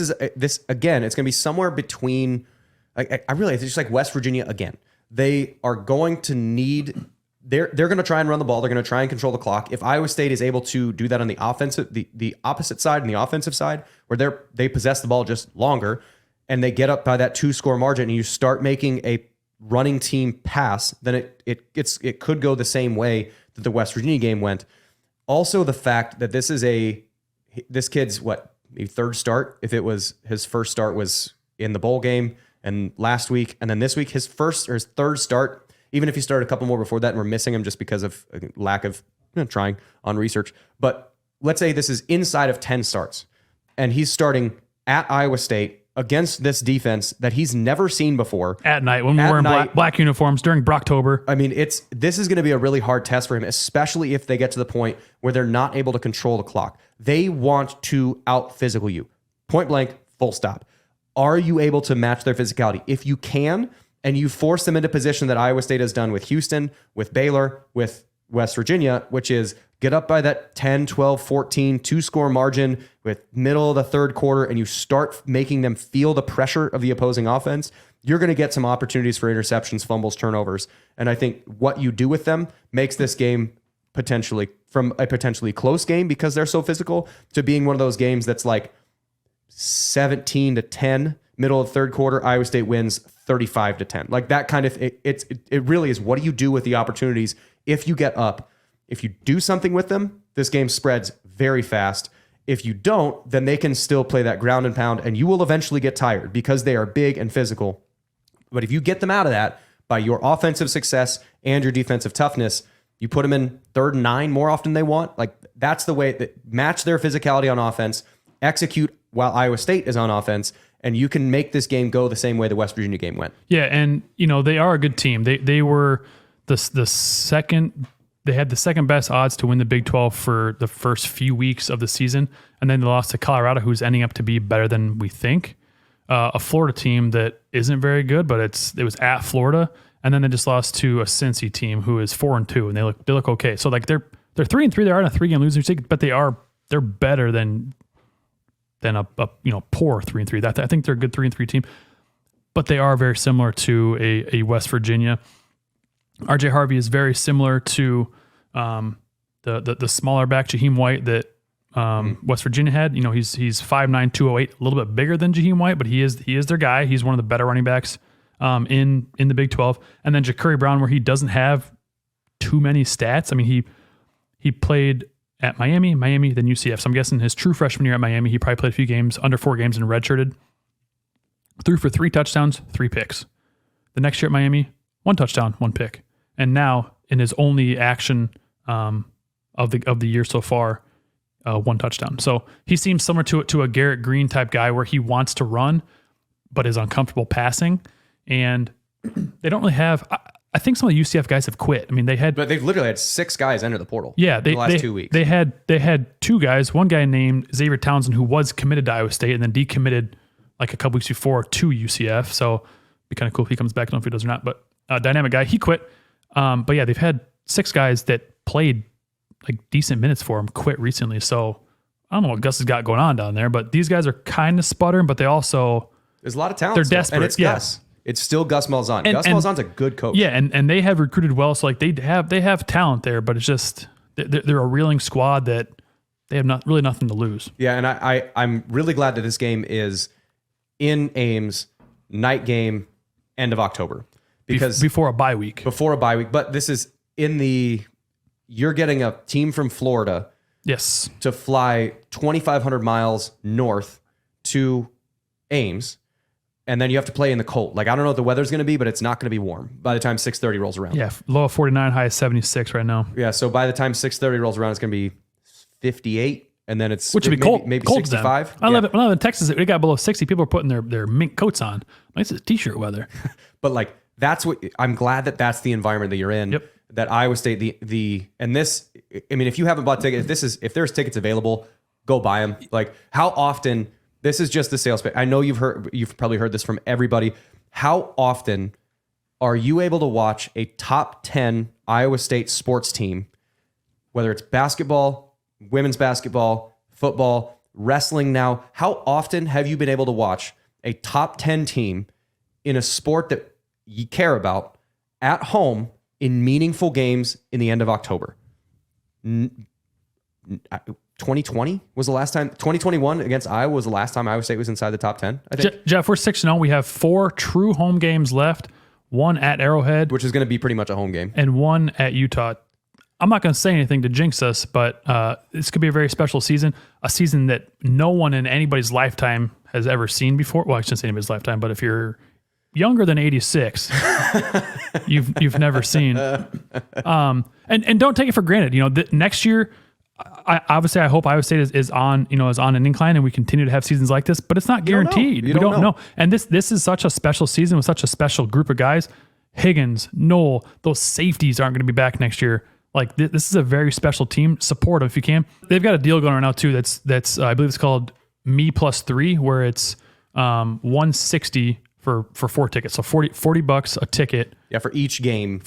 again, it's going to be somewhere between, I realize it's just like West Virginia again. They are going to need, they're going to try and run the ball. They're going to try and control the clock. If Iowa State is able to do that on the offensive, the opposite side and the offensive side, where they possess the ball just longer, and they get up by that 2-score margin, and you start making a running team pass, then it could go the same way that the West Virginia game went. Also, the fact that this kid's maybe third start. If it was his first start was in the bowl game, and last week, and then this week, his third start. Even if he started a couple more before that, and we're missing him just because of lack of trying on research. But let's say this is inside of 10 starts, and he's starting at Iowa State against this defense that he's never seen before. At night, when we're wearing black uniforms during Brocktober. I mean, this is going to be a really hard test for him, especially if they get to the point where they're not able to control the clock. They want to out-physical you. Point blank, full stop. Are you able to match their physicality? If you can, and you force them into position that Iowa State has done with Houston, with Baylor, with West Virginia, which is get up by that 10, 12, 14, 2-score margin with middle of the third quarter, and you start making them feel the pressure of the opposing offense, you're going to get some opportunities for interceptions, fumbles, turnovers. And I think what you do with them makes this game from a potentially close game because they're so physical to being one of those games that's like 17-10, middle of the third quarter, Iowa State wins 35-10. Like that kind of, it really is, what do you do with the opportunities if you get up? If you do something with them, this game spreads very fast. If you don't, then they can still play that ground and pound, and you will eventually get tired because they are big and physical. But if you get them out of that by your offensive success and your defensive toughness, you put them in 3rd and 9 more often than they want. Like that's the way that match their physicality on offense, execute while Iowa State is on offense, and you can make this game go the same way the West Virginia game went. Yeah, and they are a good team. They were the second they had the second best odds to win the Big 12 for the first few weeks of the season, and then they lost to Colorado, who's ending up to be better than we think. A Florida team that isn't very good, but it was at Florida, and then they just lost to a Cincy team who is 4-2, and they look okay. So like they're 3-3. They are in a 3-game losing streak, but they're better than a poor 3-3. I think they're a good 3-3 team, but they are very similar to a West Virginia. RJ Harvey is very similar to the smaller back Jaheim White that West Virginia had. He's 5'9", 208, a little bit bigger than Jaheim White, but he is their guy. He's one of the better running backs in the Big 12. And then Ja'Cory Brown, where he doesn't have too many stats. I mean, he played at Miami, then UCF. So I'm guessing his true freshman year at Miami, he probably played a few games, under 4 games, and redshirted. Threw for 3 touchdowns, 3 picks. The next year at Miami, 1 touchdown, 1 pick. And now in his only action of the year so far, 1 touchdown. So he seems similar to a Garrett Green type guy where he wants to run, but is uncomfortable passing. And they don't really have. I think some of the UCF guys have quit. I mean, but they've literally had 6 guys enter the portal. Yeah, in the last 2 weeks. They had 2 guys. One guy named Xavier Townsend, who was committed to Iowa State and then decommitted like a couple weeks before to UCF. So it'd be kind of cool if he comes back. I don't know if he does or not, but dynamic guy. He quit. But yeah, they've had 6 guys that played like decent minutes for him quit recently. So I don't know what Gus has got going on down there, but these guys are kind of sputtering, but they also there's a lot of talent. They're still. desperate. And it's Gus. It's still Gus Malzahn. Gus Malzahn's a good coach. Yeah, and they have recruited well. So like they have talent there, but it's just they're a reeling squad that they have really nothing to lose. Yeah, and I'm really glad that this game is in Ames, night game, end of October. Because before a bye week. But this is you're getting a team from Florida. Yes. To fly 2,500 miles north to Ames, and then you have to play in the cold. Like, I don't know what the weather's going to be, but it's not going to be warm by the time 6:30 rolls around. Yeah, low of 49, high of 76 right now. Yeah, so by the time 6:30 rolls around, it's going to be 58, and then which would be cold, maybe cold 65. When I live in Texas, it got below 60. People are putting their mink coats on. Like, it's t-shirt weather. But like, that's what I'm glad that's the environment that you're in. Yep. That Iowa State, and this, I mean, if you haven't bought tickets, if there's tickets available, go buy them. Like, how often, this is just the sales pitch. I know you've probably heard this from everybody. How often are you able to watch a top 10 Iowa State sports team, whether it's basketball, women's basketball, football, wrestling now? How often have you been able to watch a top 10 team in a sport that you care about at home in meaningful games in the end of October? 2020 was the last time. 2021 against Iowa was the last time Iowa State was inside the top 10, I think. Jeff, we're 6-0. We have 4 true home games left, 1 at Arrowhead, which is going to be pretty much a home game, and 1 at Utah. I'm not going to say anything to jinx us, but this could be a very special season, a season that no one in anybody's lifetime has ever seen before. Well, I shouldn't say anybody's lifetime, but if you're younger than 86, you've never seen. And don't take it for granted. Next year, I hope Iowa State is on an incline and we continue to have seasons like this, but it's not guaranteed. We don't know. And this is such a special season with such a special group of guys. Higgins, Knoll, those safeties aren't going to be back next year. Like, this is a very special team. Support them if you can. They've got a deal going on now too. That's I believe it's called Me Plus 3, where it's $160 for 4 tickets. So $40 a ticket. Yeah, for each game.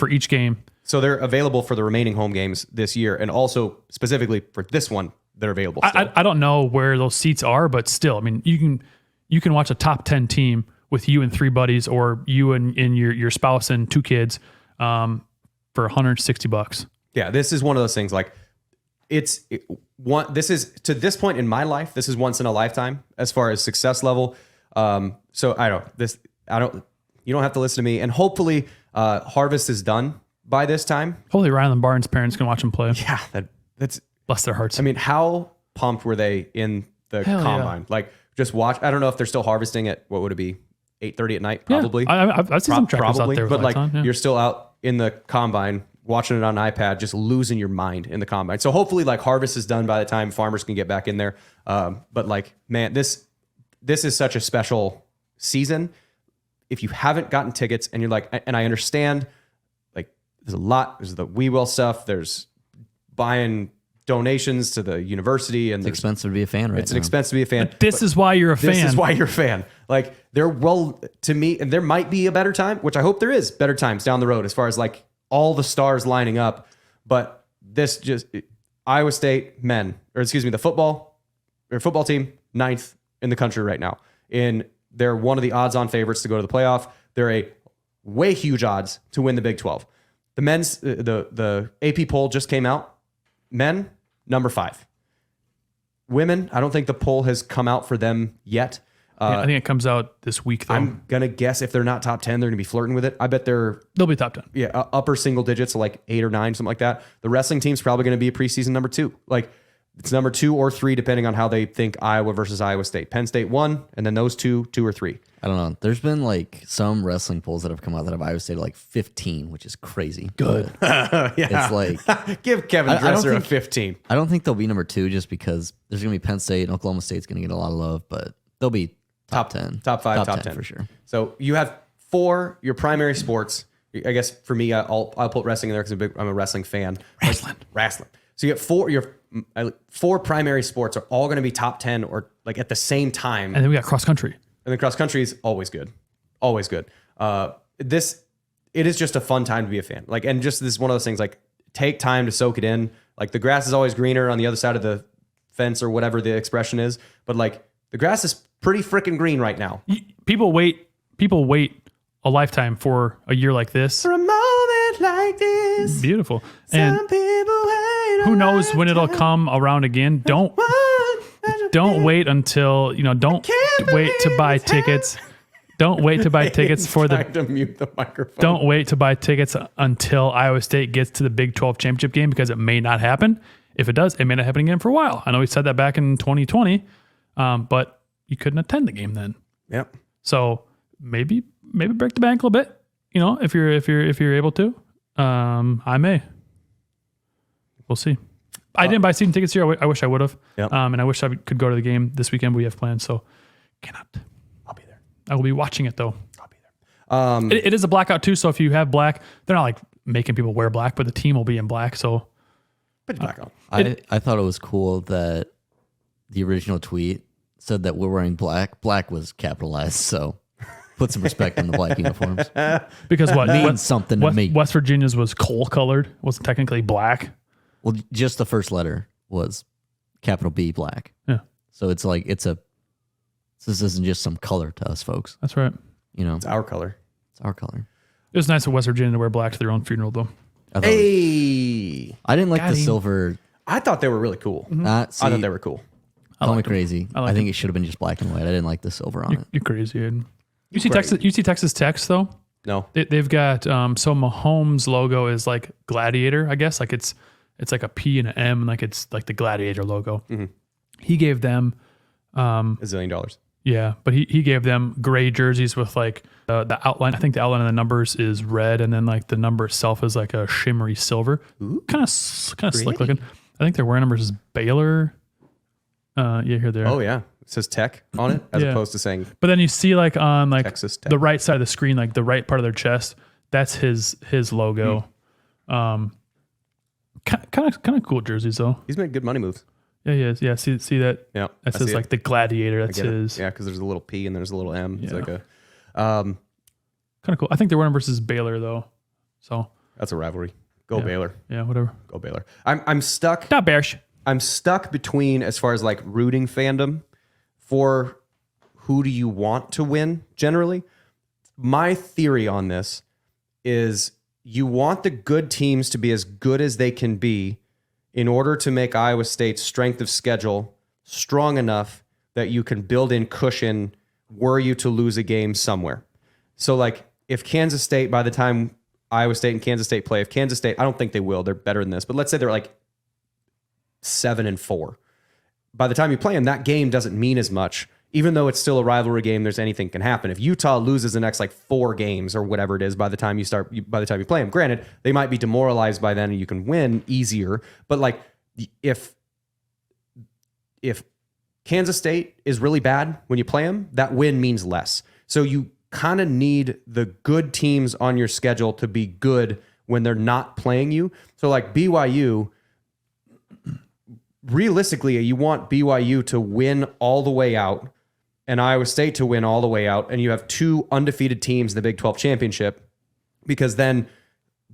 So they're available for the remaining home games this year, and also specifically for this one, they're available still. I don't know where those seats are, but still, I mean, you can watch a top 10 team with you and 3 buddies, or you and your spouse and 2 kids for $160. Yeah, this is one of those things. Like, this is, to this point in my life, this is once in a lifetime as far as success level. So you don't have to listen to me, and hopefully Harvest is done by this time. Hopefully Ryland Barnes' parents can watch him play. Yeah, that's bless their hearts. I mean, how pumped were they in the combine? Yeah. Like, just watch. I don't know if they're still harvesting at, what would it be, 8:30 at night? Probably. Yeah, I've seen some trackers out there. But like, you're still out in the combine watching it on iPad, just losing your mind in the combine. So hopefully, like, harvest is done by the time farmers can get back in there. But like, man, this is such a special season. If you haven't gotten tickets and you're like, and I understand, like, there's the We Will stuff. There's buying donations to the university, and It's expensive to be a fan right it's now. an expense to be a fan. But this is why you're a fan. This is why you're a fan. Like to me, and there might be a better time, which I hope there is better times down the road as far as like all the stars lining up. But Iowa State the football team, 9th in the country right now. They're one of the odds-on favorites to go to the playoff. They're a way huge odds to win the Big 12. The men's, the AP poll just came out. Men, number 5. Women, I don't think the poll has come out for them yet. I think it comes out this week, though. I'm going to guess if they're not top 10, they're going to be flirting with it. I bet they'll be top 10. Upper single digits, like 8 or 9, something like that. The wrestling team's probably going to be a preseason number 2. Like it's number 2 or 3, depending on how they think Iowa versus Iowa State. Penn State 1, and then those 2 or 3. I don't know. There's been like some wrestling polls that have come out that have Iowa State at like 15, which is crazy. Good. It's like Give Kevin I don't Dresser a think- 15. I don't think they'll be number 2 just because there's going to be Penn State and Oklahoma State's going to get a lot of love, but they'll be top 10. Top 5, top 10 for sure. So you have 4 your primary sports. I guess for me, I'll put wrestling in there because I'm a wrestling fan. Wrestling. So you get 4 primary sports are all going to be top 10 or like at the same time. And then we got cross country. And the cross country is always good. Always good. It is just a fun time to be a fan. Like, and just this is one of those things, like take time to soak it in. Like the grass is always greener on the other side of the fence or whatever the expression is. But like the grass is pretty freaking green right now. People wait a lifetime for a year like this. For a moment like this. Beautiful. And who knows when it'll come around again. Don't wait until, don't wait to buy tickets. Don't wait to buy tickets to mute the microphone. Don't wait to buy tickets until Iowa State gets to the Big 12 championship game, because it may not happen. If it does, it may not happen again for a while. I know we said that back in 2020, but you couldn't attend the game then. Yep. So maybe break the bank a little bit. If you're able to. I may. We'll see. I didn't buy season tickets here. I wish I would have. Yep. And I wish I could go to the game this weekend. We have plans, so cannot. I'll be there. I will be watching it though. I'll be there. It is a blackout too. So if you have black, they're not like making people wear black, but the team will be in black. So Put your black on. I thought it was cool that the original tweet said that we're wearing black. Black was capitalized, so put some respect on the black uniforms. because what Means something to me. West Virginia's was coal colored. It wasn't technically black. Well, just the first letter was capital B black. Yeah, So it's like this isn't just some color to us folks. that's right. It's our color. It's our color. It was nice of West Virginia to wear black to their own funeral though. I didn't like Got the him. silver. I thought they were really cool. I thought they were cool. Call me crazy. I I, liked think it should have been just black and white. I didn't like the silver on it. You're crazy, Aiden. You see Texas Tech's though. No. They've got so Mahomes' logo is like gladiator, I guess. Like it's like a P and an M, like it's like the gladiator logo. Mm-hmm. He gave them $1 zillion. yeah, but he gave them gray jerseys with like the outline. I think the outline of the numbers is red, and then like the number itself is like a shimmery silver. Kind of slick looking. I think their wear numbers is Baylor. Here they are. Oh yeah. It says Tech on it as Yeah. opposed to saying But then you see like on like Texas Tech. the right side of the screen, like the right part of their chest, that's his logo. Kind of cool jerseys though. he's made good money moves. Yeah, he is. Yeah, see that? Yeah. That I says see like it. the gladiator. That's I get it. his. Yeah, because there's a little P and there's a little M. It's Yeah. like a Kind of cool. I think their winner versus Baylor though. So that's a rivalry. Go Yeah. Baylor. yeah, whatever. Go Baylor. I'm stuck. Not Bears. I'm stuck between, as far as like rooting fandom for who do you want to win generally. My theory on this is you want the good teams to be as good as they can be in order to make Iowa State's strength of schedule strong enough that you can build in cushion were you to lose a game somewhere. So like if Kansas State, by the time Iowa State and Kansas State play, if Kansas State, I don't think they will, they're better than this, but let's say they're like 7-4. By the time you play them, that game doesn't mean as much, even though it's still a rivalry game. There's anything can happen. If Utah loses the next like 4 games or whatever it is, by the time you play them, granted, they might be demoralized by then and you can win easier. But like if Kansas State is really bad when you play them, that win means less. So you kind of need the good teams on your schedule to be good when they're not playing you. So like BYU, realistically, you want BYU to win all the way out and Iowa State to win all the way out, and you have 2 undefeated teams in the Big 12 championship, because then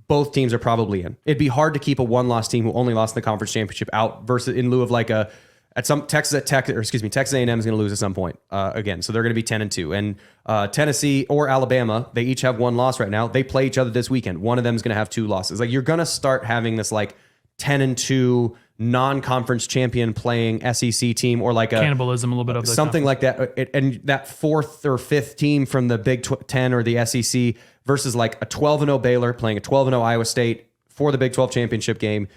both teams are probably in. It'd be hard to keep a 1-loss team who only lost in the conference championship out versus in lieu of like Texas A&M is going to lose at some point again. So they're going to be 10-2. And Tennessee or Alabama, they each have 1 loss right now. They play each other this weekend. One of them is going to have 2 losses. Like, you're going to start having this like 10-2 non-conference champion playing SEC team, or like a cannibalism, a little bit of something like that. And that 4th or 5th team from the Big 10 or the SEC versus like a 12-0 Baylor playing a 12-0 Iowa State for the Big 12 championship game.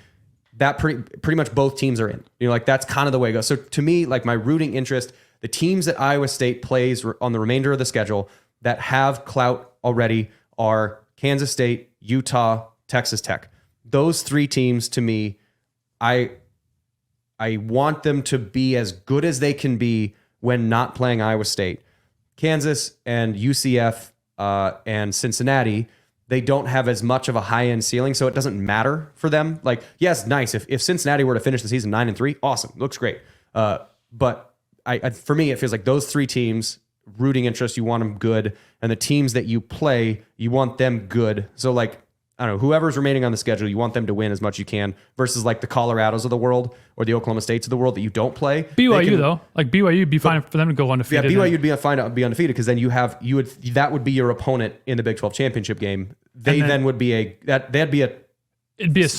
That pretty much both teams are in. Like, that's kind of the way it goes. So to me, like, my rooting interest, the teams that Iowa State plays on the remainder of the schedule that have clout already are Kansas State, Utah, Texas Tech. Those 3 teams, to me, I want them to be as good as they can be when not playing Iowa State. Kansas and UCF and Cincinnati, they don't have as much of a high-end ceiling, so it doesn't matter for them. Like, yes, nice. If Cincinnati were to finish the season 9-3, awesome. Looks great. But for me, it feels like those 3 teams, rooting interest, you want them good. And the teams that you play, you want them good. So, like, I don't know, whoever's remaining on the schedule, you want them to win as much as you can versus like the Colorados of the world or the Oklahoma States of the world that you don't play. BYU though, like BYU would be fine for them to go undefeated. Yeah, BYU would be fine to be undefeated, because then that would be your opponent in the Big 12 championship game. They'd be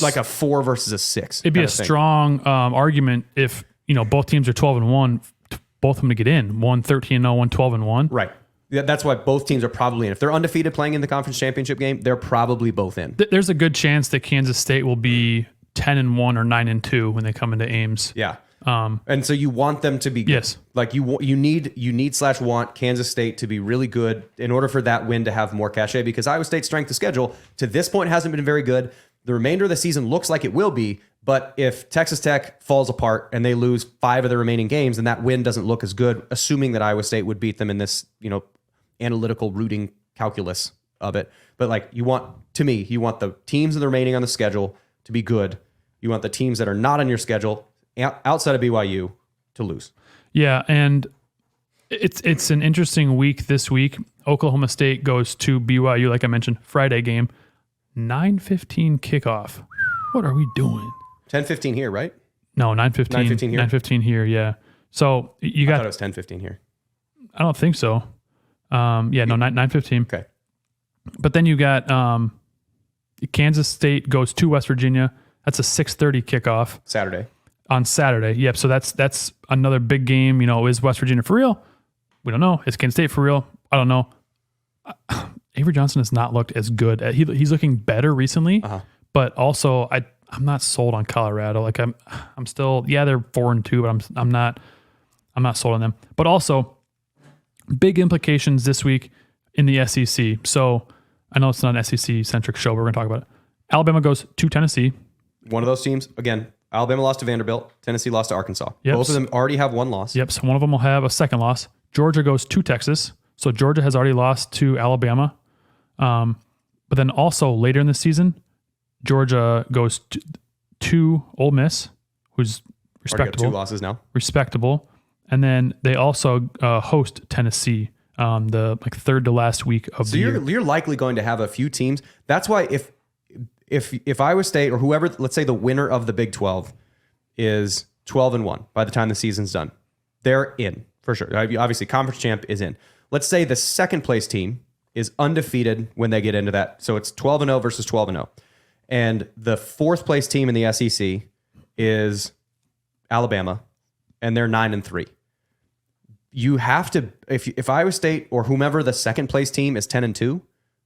like a 4 versus a 6. It'd be a strong argument if both teams are 12-1, both of them to get in. One 13-0, one 12-1. Right. Yeah, that's why both teams are probably in. If they're undefeated playing in the conference championship game, they're probably both in. There's a good chance that Kansas State will be 10-1 or 9-2 when they come into Ames. Yeah. And so you want them to be good. Yes. Like you need/want Kansas State to be really good in order for that win to have more cachet, because Iowa State's strength of schedule to this point hasn't been very good. The remainder of the season looks like it will be, but if Texas Tech falls apart and they lose 5 of the remaining games, then that win doesn't look as good, assuming that Iowa State would beat them in this, analytical rooting calculus of it. But like, you want the teams that are remaining on the schedule to be good. You want the teams that are not on your schedule outside of BYU to lose. Yeah, and it's an interesting week this week. Oklahoma State goes to BYU, like I mentioned, Friday game, 9:15 kickoff. What are we doing? 10:15 here, right? No, 9:15. 9:15 here. 9:15 here. Yeah. So I thought it was 10:15 here. I don't think so. 9:15. Okay. But then you got Kansas State goes to West Virginia. That's a 6:30 kickoff on Saturday. Yep. So that's another big game. Is West Virginia for real? We don't know. Is Kansas State for real? I don't know. Avery Johnson has not looked as good. He's looking better recently, but also I'm not sold on Colorado. Like I'm still, they're 4-2, but I'm not sold on them. But also big implications this week in the SEC. So I know it's not an SEC centric show, but we're going to talk about it. Alabama goes to Tennessee. One of those teams, again, Alabama lost to Vanderbilt. Tennessee lost to Arkansas. Yep. Both of them already have 1 loss. Yep. So one of them will have a second loss. Georgia goes to Texas. So Georgia has already lost to Alabama. But then also later in the season, Georgia goes to Ole Miss, who's respectable. Got 2 losses now. Respectable. And then they also host Tennessee the third to last week of the year. So you're likely going to have a few teams. That's why if Iowa State or whoever, let's say the winner of the Big 12 is 12-1 by the time the season's done, they're in for sure. Obviously, conference champ is in. Let's say the second place team is undefeated when they get into that. So it's 12-0 versus 12-0. And the 4th place team in the SEC is Alabama, and they're 9-3. You have to, if Iowa State or whomever the second place team is 10-2,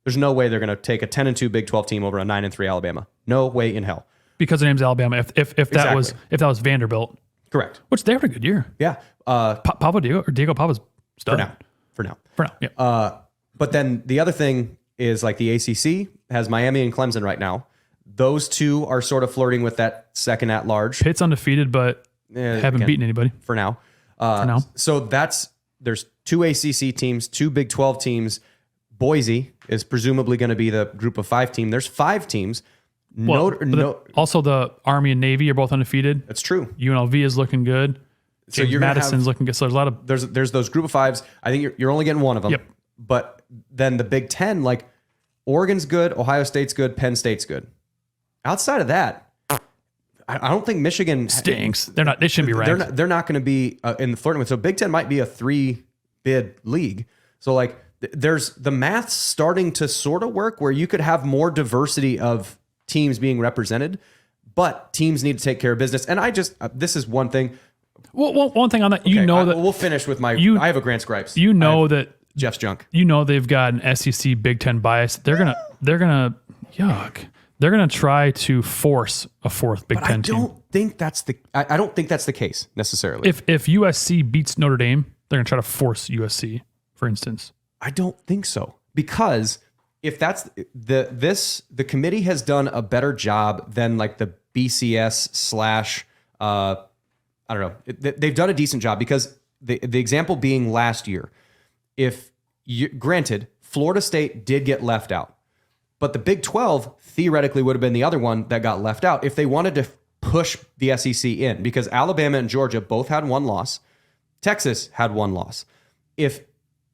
there's no way they're going to take a 10-2 Big 12 team over a 9-3 Alabama. No way in hell. Because the name's Alabama. If that was Vanderbilt, correct. Which they had a good year. Yeah. Diego Pava's done. For now. Yeah. But then the other thing is like the ACC has Miami and Clemson right now. Those two are sort of flirting with that second at large. Pitt's undefeated, but haven't beaten anybody for now. So there's 2 ACC teams, 2 Big 12 teams. Boise is presumably going to be the group of 5 team. There's 5 teams. Also, the Army and Navy are both undefeated. That's true. UNLV is looking good. So James Madison's looking good. So there's a lot of there's those group of fives. I think you're only getting one of them. Yep. But then the Big Ten, like Oregon's good, Ohio State's good, Penn State's good. Outside of that, I don't think Michigan stinks. They're not. They shouldn't be ranked. They're not going to be in the flirting with. So Big Ten might be a 3-bid league. So like there's the math starting to sort of work where you could have more diversity of teams being represented, but teams need to take care of business. And I just this is one thing. Well, one thing on that, we'll finish with my. I have a Grant Scripes. That Jeff's junk. They've got an SEC Big Ten bias. They're gonna yuck. They're gonna try to force a fourth Big Ten team. I don't think that's the case necessarily. If USC beats Notre Dame, they're gonna try to force USC, for instance. I don't think so, because if that's the committee has done a better job than like the BCS / I don't know. They've done a decent job, because the example being last year, granted, Florida State did get left out, but the Big 12 theoretically would have been the other one that got left out if they wanted to push the SEC in, because Alabama and Georgia both had one loss. Texas had one loss. If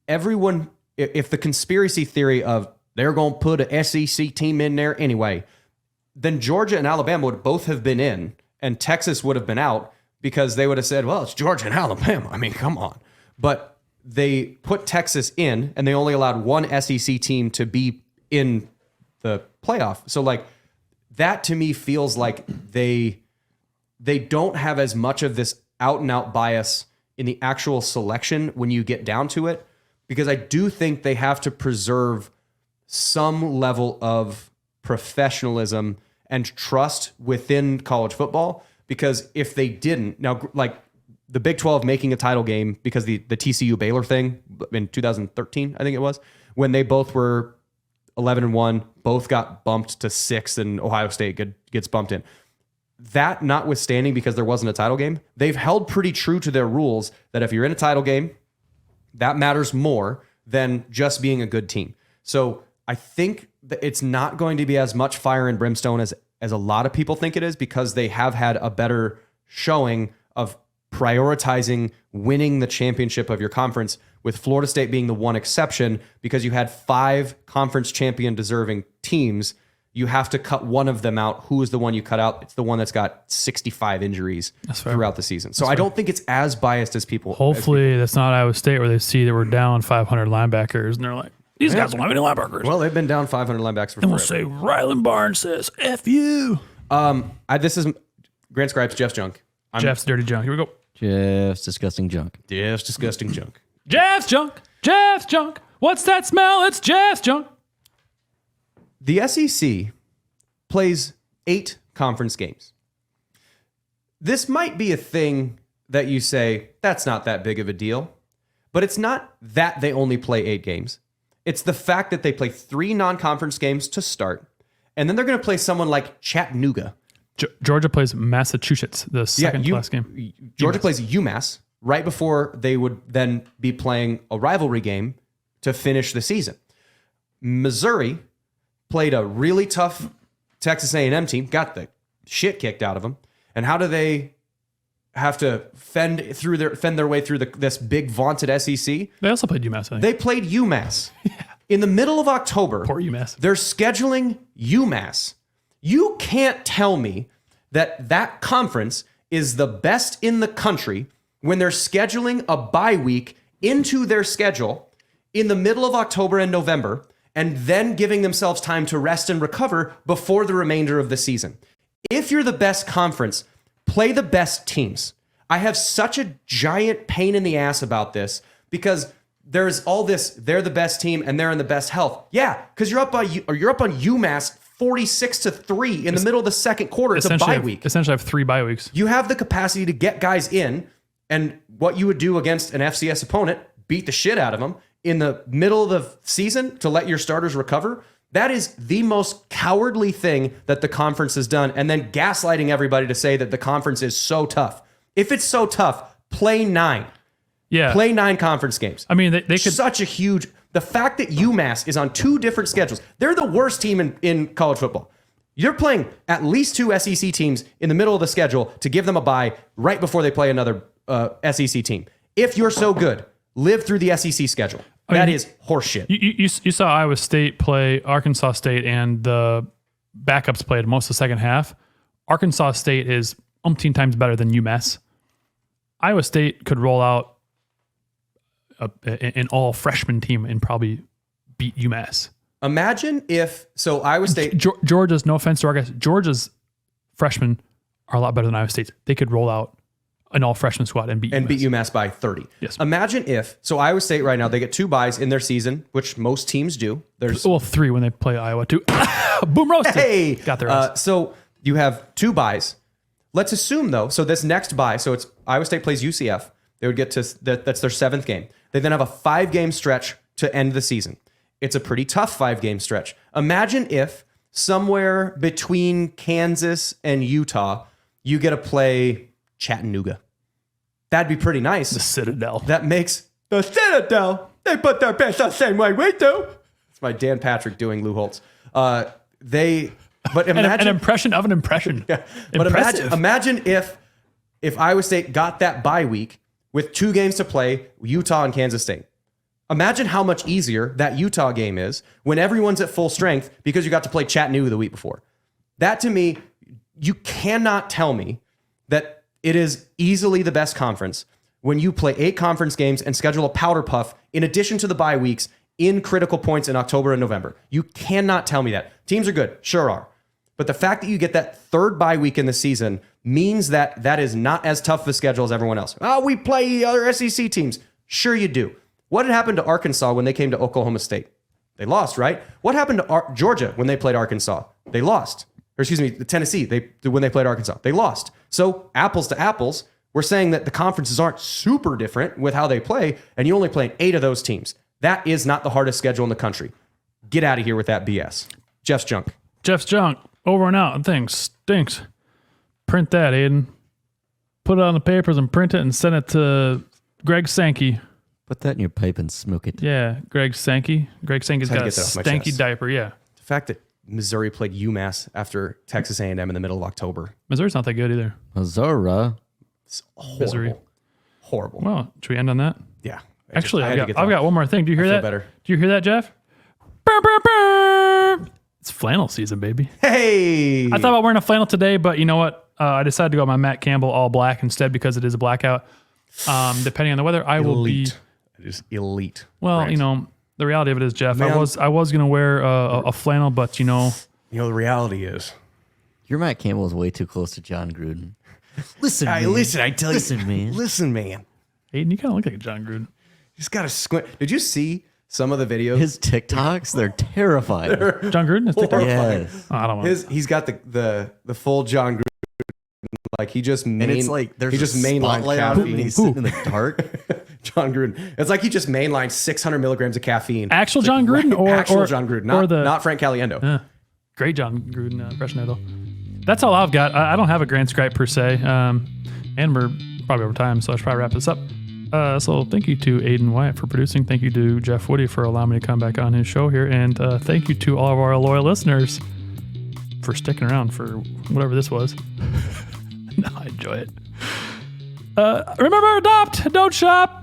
the conspiracy theory of they're going to put a SEC team in there anyway, then Georgia and Alabama would both have been in, and Texas would have been out, because they would have said, well, it's Georgia and Alabama. I mean, come on. But they put Texas in, and they only allowed one SEC team to be in the playoff. So like that to me feels like they don't have as much of this out and out bias in the actual selection when you get down to it, because I do think they have to preserve some level of professionalism and trust within college football. Because if they didn't, now like the Big 12 making a title game, because the TCU Baylor thing in 2013, I think it was, when they both were 11-1, both got bumped to 6, and Ohio State gets bumped in. That notwithstanding, because there wasn't a title game, they've held pretty true to their rules that if you're in a title game, that matters more than just being a good team. So I think that it's not going to be as much fire and brimstone as a lot of people think it is, because they have had a better showing of prioritizing winning the championship of your conference, with Florida State being the one exception, because you had 5 conference champion deserving teams. You have to cut one of them out. Who is the one you cut out? It's the one that's got 65 injuries throughout the season. So I don't think it's as biased as people. Hopefully that's not Iowa State, where they see that we're down 500 linebackers, and they're like, these guys don't have any linebackers. Well, they've been down 500 linebackers for forever. And we'll say, Ryland Barnes says, F you. This is Grant Scripes, Jeff's junk. Jeff's dirty junk. Here we go. Jeff's disgusting junk. Jeff's disgusting junk. Jeff's junk. Jeff's junk. What's that smell? It's Jeff's junk. The SEC plays 8 conference games. This might be a thing that you say, that's not that big of a deal. But it's not that they only play 8 games. It's the fact that they play 3 non-conference games to start, and then they're going to play someone like Chattanooga. Georgia plays Massachusetts, the second last game. Georgia plays UMass right before they would then be playing a rivalry game to finish the season. Missouri played a really tough Texas A&M team, got the shit kicked out of them. And how do they have to fend their way through this big vaunted SEC? They also played UMass, I think. They played UMass. In the middle of October. Poor UMass. They're scheduling UMass. You can't tell me that conference is the best in the country when they're scheduling a bye week into their schedule in the middle of October and November, and then giving themselves time to rest and recover before the remainder of the season. If you're the best conference, play the best teams. I have such a giant pain in the ass about this, because there's all this, they're the best team and they're in the best health. Yeah, because you're up on UMass 46-3 in the middle of the second quarter. It's a bye week. Essentially, I have 3 bye weeks. You have the capacity to get guys in, and what you would do against an FCS opponent, beat the shit out of them in the middle of the season to let your starters recover. That is the most cowardly thing that the conference has done, and then gaslighting everybody to say that the conference is so tough. If it's so tough, play 9. Yeah. Play 9 conference games. I mean, they could... Such a huge... The fact that UMass is on 2 different schedules, they're the worst team in college football. You're playing at least 2 SEC teams in the middle of the schedule to give them a bye right before they play another SEC team. If you're so good, live through the SEC schedule. That is horseshit. You saw Iowa State play Arkansas State, and the backups played most of the second half. Arkansas State is umpteen times better than UMass. Iowa State could roll out an all freshman team and probably beat UMass. Imagine if, so Iowa State. Georgia's, no offense to our guys, Georgia's freshmen are a lot better than Iowa State's. They could roll out an all freshman squad and beat UMass by 30. Yes. Imagine if, so Iowa State right now, they get 2 byes in their season, which most teams do. There's 3 when they play Iowa too. Boom roasted. Hey, got their ass. So you have 2 byes. Let's assume though, so this next bye, so it's Iowa State plays UCF. They would get to, that's their 7th game. They then have a 5-game stretch to end the season. It's a pretty tough 5-game stretch. Imagine if somewhere between Kansas and Utah, you get to play Chattanooga. That'd be pretty nice. The Citadel. That makes the Citadel. They put their pants the same way we do. It's my Dan Patrick doing Lou Holtz. But imagine an impression of an impression. Yeah. But imagine if Iowa State got that bye week with 2 games to play, Utah and Kansas State. Imagine how much easier that Utah game is when everyone's at full strength because you got to play Chattanooga the week before. That to me, you cannot tell me that it is easily the best conference when you play 8 conference games and schedule a powder puff in addition to the bye weeks in critical points in October and November. You cannot tell me that. Teams are good, sure are. But the fact that you get that 3rd bye week in the season means that that is not as tough of a schedule as everyone else. Oh, we play other SEC teams. Sure you do. What had happened to Arkansas when they came to Oklahoma State? They lost, right? What happened to Georgia when they played Arkansas? They lost. Or excuse me, Tennessee, when they played Arkansas. They lost. So apples to apples, we're saying that the conferences aren't super different with how they play, and you only play in 8 of those teams. That is not the hardest schedule in the country. Get out of here with that BS. Jeff's junk. Jeff's junk. Over and out. Thing stinks. Print that, Aiden. Put it on the papers and print it and send it to Greg Sankey. Put that in your pipe and smoke it. Yeah, Greg Sankey. Greg Sankey's got a stanky diaper, yeah. The fact that Missouri played UMass after Texas A&M in the middle of October. Missouri's not that good either. Missouri. It's horrible. Missouri. Horrible. Well, should we end on that? Yeah. Actually, I've got one more thing. Do you hear that? Better. Do you hear that, Jeff? Burr, burr, burr. It's flannel season, baby. Hey! I thought about wearing a flannel today, but you know what? I decided to go with my Matt Campbell all black instead because it is a blackout. Depending on the weather, I will be... It is elite. Well, Brent. you know, the reality of it is, Jeff, Man. I was going to wear a flannel, but you know... You know, the reality is... Your Matt Campbell is way too close to John Gruden. Listen, I tell you. Listen, man. Listen, man. Aiden, you kind of look like a John Gruden. You just got to squint. Did you see some of the videos? His TikToks, they're terrifying. John Gruden? Is TikTok? Yes. Oh, I don't want He's got the full John Gruden. Like he just And it's like there's he just a mainlined spotlight on him and caffeine. he's sitting in the dark. John Gruden. It's like he just mainlined 600 milligrams of caffeine. Actual It's John like, Gruden or actual John Gruden, not Frank Caliendo. Great John Gruden impression, though. That's all I've got. I don't have a grand gripe per se. And we're probably over time, so I should probably wrap this up. So thank you to Aiden Wyatt for producing. Thank you to Jeff Woody for allowing me to come back on his show here. And thank you to all of our loyal listeners for sticking around for whatever this was. No, I enjoy it. Remember, adopt, don't shop.